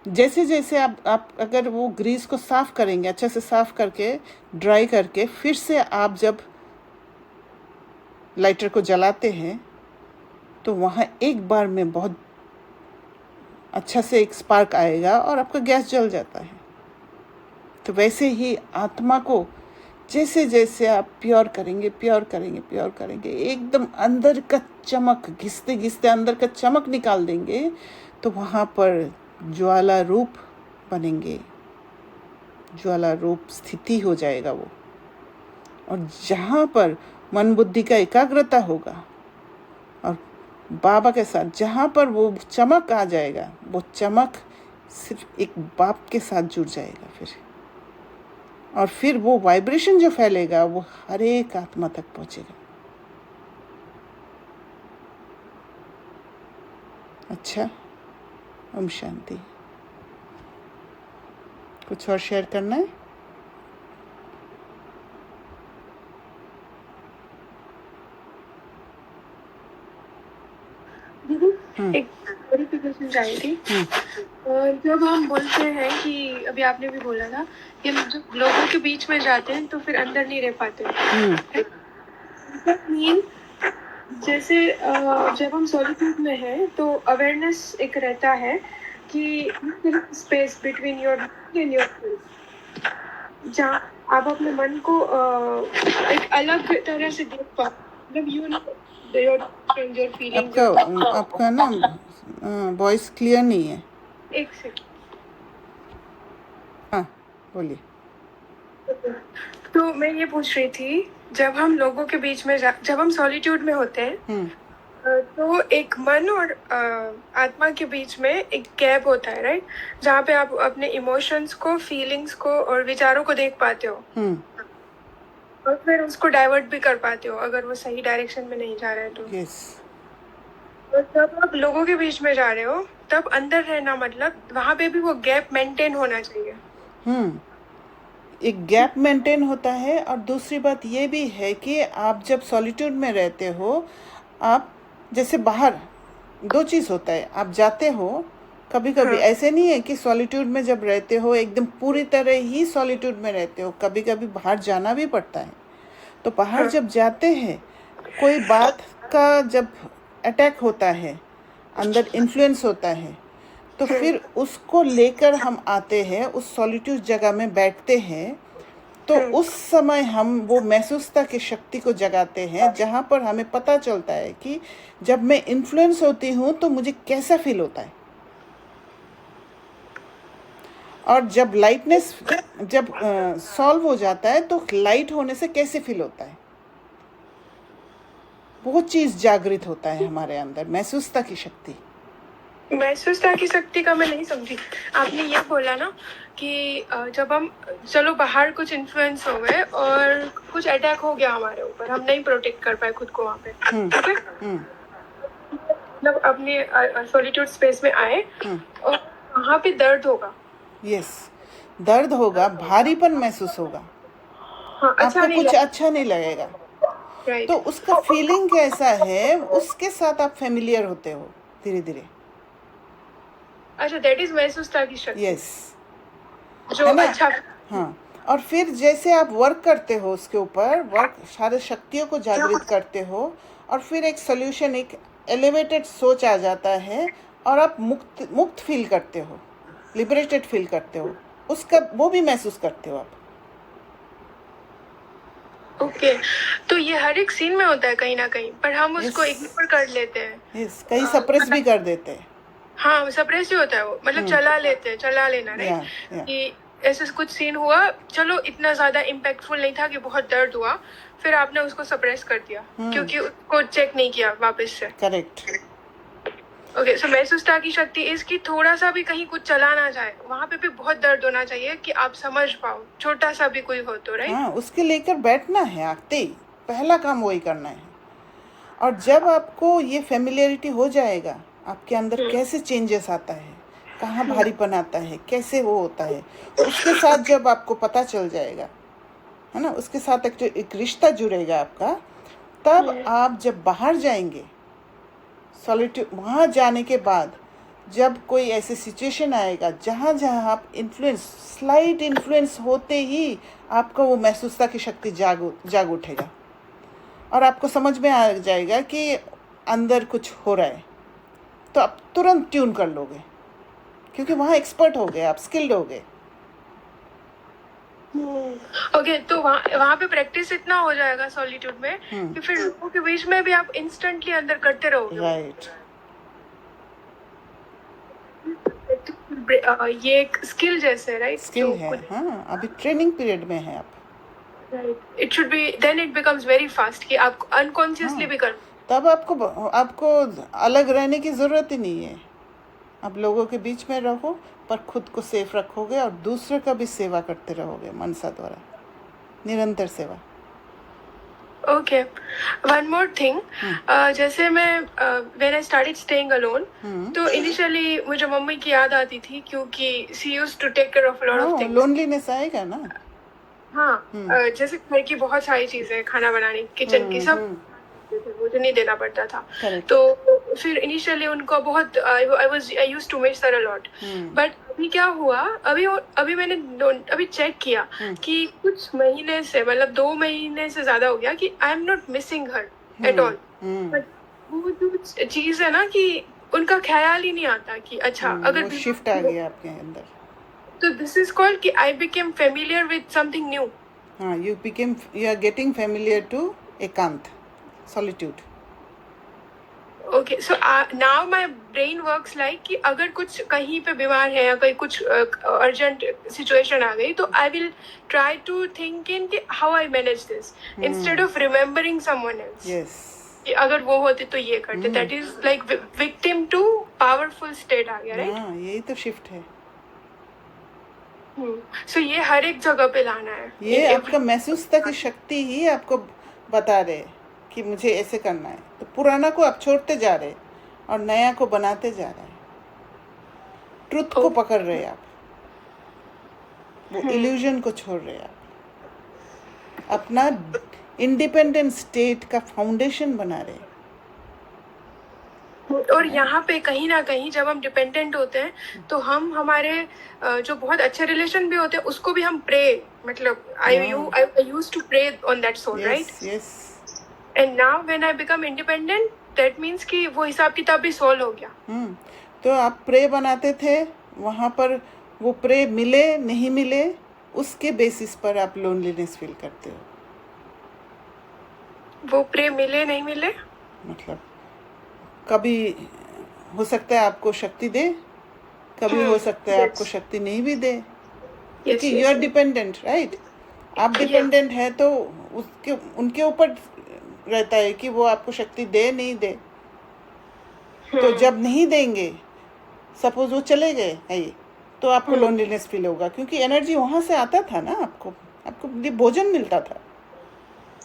जैसे जैसे आप अगर वो ग्रीस को साफ करेंगे, अच्छे से साफ करके ड्राई करके, फिर से आप जब लाइटर को जलाते हैं, तो वहाँ एक बार में बहुत अच्छा से एक स्पार्क आएगा और आपका गैस जल जाता है। तो वैसे ही आत्मा को जैसे जैसे आप प्योर करेंगे, एकदम अंदर का चमक, घिसते घिसते अंदर का चमक निकाल देंगे, तो वहाँ पर ज्वाला रूप बनेंगे, ज्वाला रूप स्थिति हो जाएगा वो। और जहाँ पर मन बुद्धि का एकाग्रता होगा और बाबा के साथ जहाँ पर वो चमक आ जाएगा, वो चमक सिर्फ एक बाप के साथ जुड़ जाएगा फिर, और फिर वो वाइब्रेशन जो फैलेगा वो हर एक आत्मा तक पहुँचेगा। अच्छा, ओम शांति। कुछ और शेयर करना है? एक क्लैरिफिकेशन चाहिए थी। जब हम बोलते हैं कि अभी आपने भी बोला था कि हम जब लोगों के बीच में जाते हैं तो फिर अंदर नहीं रह पाते। मीन जैसे जब हम सॉलिट्यूड में हैं तो अवेयरनेस एक रहता है कि space between your and your self, जहाँ आप अपने मन को एक अलग तरह से देख पाओ। मतलब यू नो योर फीलिंग्स। आपका ना वॉइस क्लियर नहीं है। एक सेकंड। हाँ बोलिए। तो मैं ये पूछ रही थी, जब हम लोगों के बीच में जब हम सॉलिट्यूड में होते हैं तो एक मन और आत्मा के बीच में एक गैप होता है, राइट, जहाँ पे आप अपने इमोशंस को, फीलिंग्स को और विचारों को देख पाते हो और फिर उसको डाइवर्ट भी कर पाते हो अगर वो सही डायरेक्शन में नहीं जा रहा है तो। यस। तो जब आप लोगों के बीच में जा रहे हो तब अंदर रहना, मतलब वहां पे भी वो गैप मेंटेन होना चाहिए। एक गैप मेंटेन होता है। और दूसरी बात ये भी है कि आप जब सॉलिट्यूड में रहते हो, आप जैसे बाहर दो चीज़ होता है, आप जाते हो कभी कभी, ऐसे नहीं है कि सॉलिट्यूड में जब रहते हो एकदम पूरी तरह ही सॉलिट्यूड में रहते हो, कभी कभी बाहर जाना भी पड़ता है। तो बाहर जब जाते हैं, कोई बात का जब अटैक होता है, अंदर इन्फ्लुएंस होता है, तो फिर उसको लेकर हम आते हैं, उस सॉलिट्यूड जगह में बैठते हैं, तो उस समय हम वो महसूसता की शक्ति को जगाते हैं, जहाँ पर हमें पता चलता है कि जब मैं इन्फ्लुएंस होती हूँ तो मुझे कैसा फील होता है, और जब लाइटनेस जब सॉल्व हो जाता है तो लाइट होने से कैसे फील होता है। वो चीज़ जागृत होता है हमारे अंदर, महसूसता की शक्ति। महसूसता की शक्ति का मैं नहीं समझी। आपने ये बोला ना कि जब हम, चलो बाहर कुछ इन्फ्लुएंस हो गए और कुछ अटैक हो गया हमारे ऊपर, हम नहीं प्रोटेक्ट कर पाए खुद को वहाँ पे, ठीक है, मतलब अपने सॉलिट्यूड स्पेस में आए और वहाँ पे दर्द होगा। यस, दर्द होगा, भारीपन महसूस होगा, आपको कुछ अच्छा नहीं लगेगा। तो उसका फीलिंग कैसा है, उसके साथ आप फेमिलियर होते हो धीरे धीरे। अच्छा, दैट इज महसूसता की शक्ति। यस, जो अच्छा। हाँ, और फिर जैसे आप वर्क करते हो उसके ऊपर, वर्क सारे शक्तियों को जागृत करते हो, और फिर एक सोल्यूशन, एक एलिवेटेड सोच आ जाता है, और आप मुक्त फील करते हो, लिबरेटेड फील करते हो, उसका वो भी महसूस करते हो आप। ओके, तो ये हर एक सीन में होता है कहीं ना कहीं, पर हम उसको इग्नोर कर लेते हैं। यस, कहीं सप्रेस भी कर देते हैं। हाँ, सप्रेस ही होता है वो, मतलब चला लेना, राइट, कि ऐसे कुछ सीन हुआ, चलो इतना ज्यादा इम्पैक्टफुल नहीं था कि बहुत दर्द हुआ, फिर आपने उसको सप्रेस कर दिया क्योंकि उसको चेक नहीं किया वापस से। करेक्ट। ओके, सो महसूसता की शक्ति इसकी थोड़ा सा भी कहीं कुछ चला ना जाए, वहाँ पे भी बहुत दर्द होना चाहिए कि आप समझ पाओ, छोटा सा भी कोई हो तो, राइट। हाँ, उसके लेकर बैठना है, आते ही पहला काम वही करना है। और जब आपको ये फेमिलियरिटी हो जाएगा, आपके अंदर कैसे चेंजेस आता है, कहाँ भारीपन आता है, कैसे वो होता है, उसके साथ जब आपको पता चल जाएगा, है ना, उसके साथ एक रिश्ता जुड़ेगा आपका, तब आप जब बाहर जाएंगे सॉलिट्यूड, वहाँ जाने के बाद जब कोई ऐसी सिचुएशन आएगा जहाँ जहाँ आप स्लाइट इन्फ्लुएंस होते ही आपका वो महसूसता की शक्ति जाग उठेगा, और आपको समझ में आ जाएगा कि अंदर कुछ हो रहा है, तो आप तुरंत ट्यून कर लोगे, क्योंकि वहाँ एक्सपर्ट हो गए, आप स्किल्ड हो गए। ओके, तो वहाँ पे प्रैक्टिस इतना हो जाएगा सॉलिट्यूड में कि फिर लोगों के बीच में भी आप इंस्टेंटली अंदर करते रहोगे। राइट। ये एक स्किल जैसे, राइट, स्किल है। हाँ, अभी ट्रेनिंग पीरियड में है आप। Right, it should be, then it becomes very fast कि आप अनकॉन्शियसली भी कर, तब आपको अलग रहने की ज़रूरत ही नहीं है। आप लोगों के बीच में रहो, पर खुद को सेफ रखोगे और दूसरे का भी सेवा करते रहोगे, मनसा द्वारा निरंतर सेवा। ओके, वन मोर थिंग, जैसे मैं when I started staying alone, तो इनिशियली मुझे मम्मी की याद आती थी क्योंकि she used to take care of lot of things. Loneliness आएगा ना। हाँ, जैसे घर की बहुत सारी चीजें, खाना बनाने, किचन की सब, देते थे, मुझे नहीं देना पड़ता था। Correct. तो फिर इनिशियली उनको बहुत I used to miss her a lot. But अभी क्या हुआ, अभी मैंने अभी चेक किया कि कुछ महीने से, मतलब 2 महीने से ज्यादा हो गया कि I am not missing her at all. But वो जो चीज है ना कि उनका ख्याल ही नहीं आता कि अच्छा अगर वो शिफ्ट आ गया आपके अंदर। तो दिस इज कॉल्ड कि I became familiar with something new. हाँ, you are getting familiar to एकांत, solitude. Okay, so now my brain works like कि अगर कुछ कहीं पे बीमार है या कहीं कुछ अर्जेंट सिचुएशन आ गई तो I will try to think in कि how I manage this instead of remembering someone else. Yes. कि अगर वो होते तो ये करते। That is like victim to powerful state आ गया, राइट? हाँ, यही तो शिफ्ट है। सो ये हर एक जगह पे लाना है। ये आपका महसूस तक की शक्ति ही आपको बता रहे कि मुझे ऐसे करना है। तो पुराना को आप छोड़ते जा रहे और नया को बनाते जा रहे हैं। ट्रुथ को पकड़ रहे आप, वो इल्यूजन को छोड़ रहे आप, अपना इंडिपेंडेंट स्टेट का फाउंडेशन बना रहे हैं। और यहाँ पे कहीं ना कहीं जब हम डिपेंडेंट होते हैं तो हम हमारे जो बहुत अच्छे रिलेशन भी होते हैं उसको भी हम प्रे, मतलब I used to pray on that soul, right? Yes. And now when I become independent that means कि वो हिसाब किताब भी सॉल्व हो गया। तो आप प्रे बनाते थे, वहाँ पर वो प्रे मिले नहीं मिले उसके बेसिस पर आप लोनलीनेस फील करते हो। वो प्रे मिले नहीं मिले मतलब कभी हो सकता है आपको शक्ति दे, कभी हो सकता है आपको शक्ति नहीं भी दे, क्योंकि यू आर डिपेंडेंट, राइट? आप डिपेंडेंट है तो उसके उनके ऊपर रहता है कि वो आपको शक्ति दे नहीं दे। तो जब नहीं देंगे, सपोज वो चले गए है, तो आपको लोनलीनेस फील होगा, क्योंकि एनर्जी वहाँ से आता था ना, आपको ये भोजन मिलता था,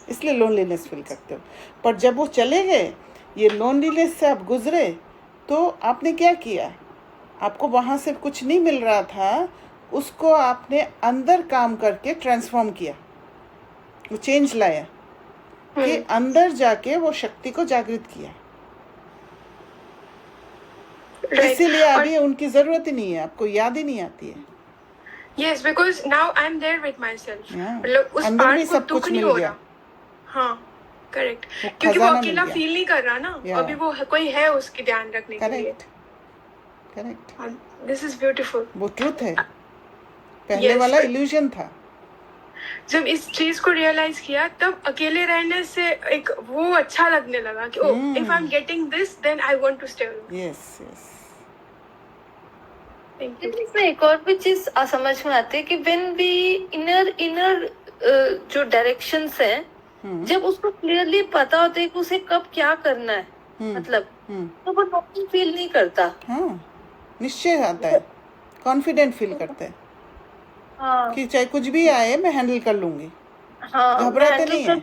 इसलिए लोनलीनेस फील करते हो। पर जब वो चले गए, ये लोनलीनेस से आप गुजरे, तो आपने क्या किया? आपको वहाँ से कुछ नहीं मिल रहा था, उसको आपने अंदर काम करके ट्रांसफॉर्म किया, वो चेंज लाया कि अंदर जाके वो शक्ति को जागृत किया। इसीलिए अभी उनकी जरूरत ही नहीं है, आपको याद ही नहीं आती है। Yes, because now I am there with my self, मतलब उस अंदर भी पार्ट को सब दुख कुछ नहीं मिल हो गया। रहा। हाँ, करेक्ट, वो क्योंकि वो खजाना अकेला मिल गया। फील नहीं कर रहा ना, अभी वो कोई है उसकी ध्यान रखने के लिए। करेक्ट। This is beautiful. वो ट्रूथ है, पहले वाला इल्यूजन था। जब इस चीज को रियलाइज किया तब अकेले रहने से एक वो अच्छा लगने लगा कि oh, if I am getting this then I want to stay alone. Yes. इसमें एक और भी चीज समझ में आती है कि व्हेन वी इनर जो डायरेक्शंस हैं, जब उसको क्लियरली पता होता है कि उसे कब क्या करना है, मतलब तो वो नॉर्मल फील नहीं करता। हाँ, निश्चय आता है, कॉन्फिडेंट फील करता है। हाँ, कि चाहे कुछ भी आए मैं हैंडल कर लूंगी। हाँ, घबराते नहीं है।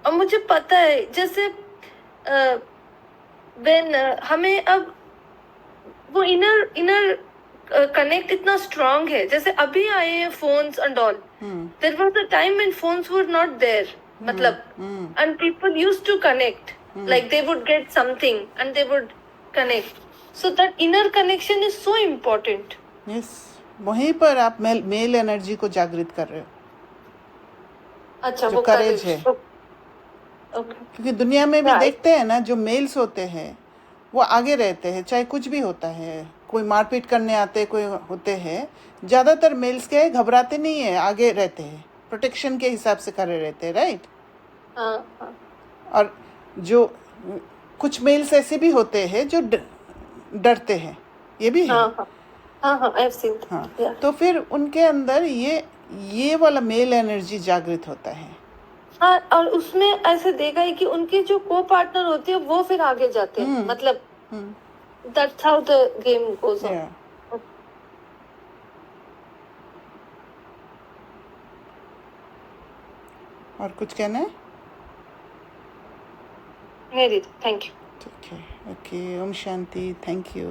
और मुझे पता है, जैसे व्हेन हमें अब वो इनर कनेक्ट इतना स्ट्रांग है, जैसे अभी आए हैं phones and all, there was a time when phones were not there, मतलब and people used to connect, like they would get something and they would connect, so that inner connection is so important. Yes, वहीं पर आप मेल एनर्जी को जागृत कर रहे हो। अच्छा, जो वो करेज है, क्योंकि दुनिया में भी देखते हैं ना, जो मेल्स होते हैं वो आगे रहते हैं, चाहे कुछ भी होता है, कोई मारपीट करने आते कोई होते हैं, ज़्यादातर मेल्स क्या है, घबराते नहीं है, आगे रहते हैं, प्रोटेक्शन के हिसाब से खड़े रहते हैं, राइट? और जो कुछ मेल्स ऐसे भी होते हैं जो डरते हैं, ये भी है। हाँ, तो फिर उनके अंदर ये वाला मेल एनर्जी जागृत होता है। हाँ, और उसमें ऐसे देखा है कि उनके जो को पार्टनर होते हैं वो फिर आगे जाते हैं, मतलब that's how the game goes on. और कुछ कहना है? नहीं, थैंक यू। ठीक है, ओके, ओम शांति, थैंक यू।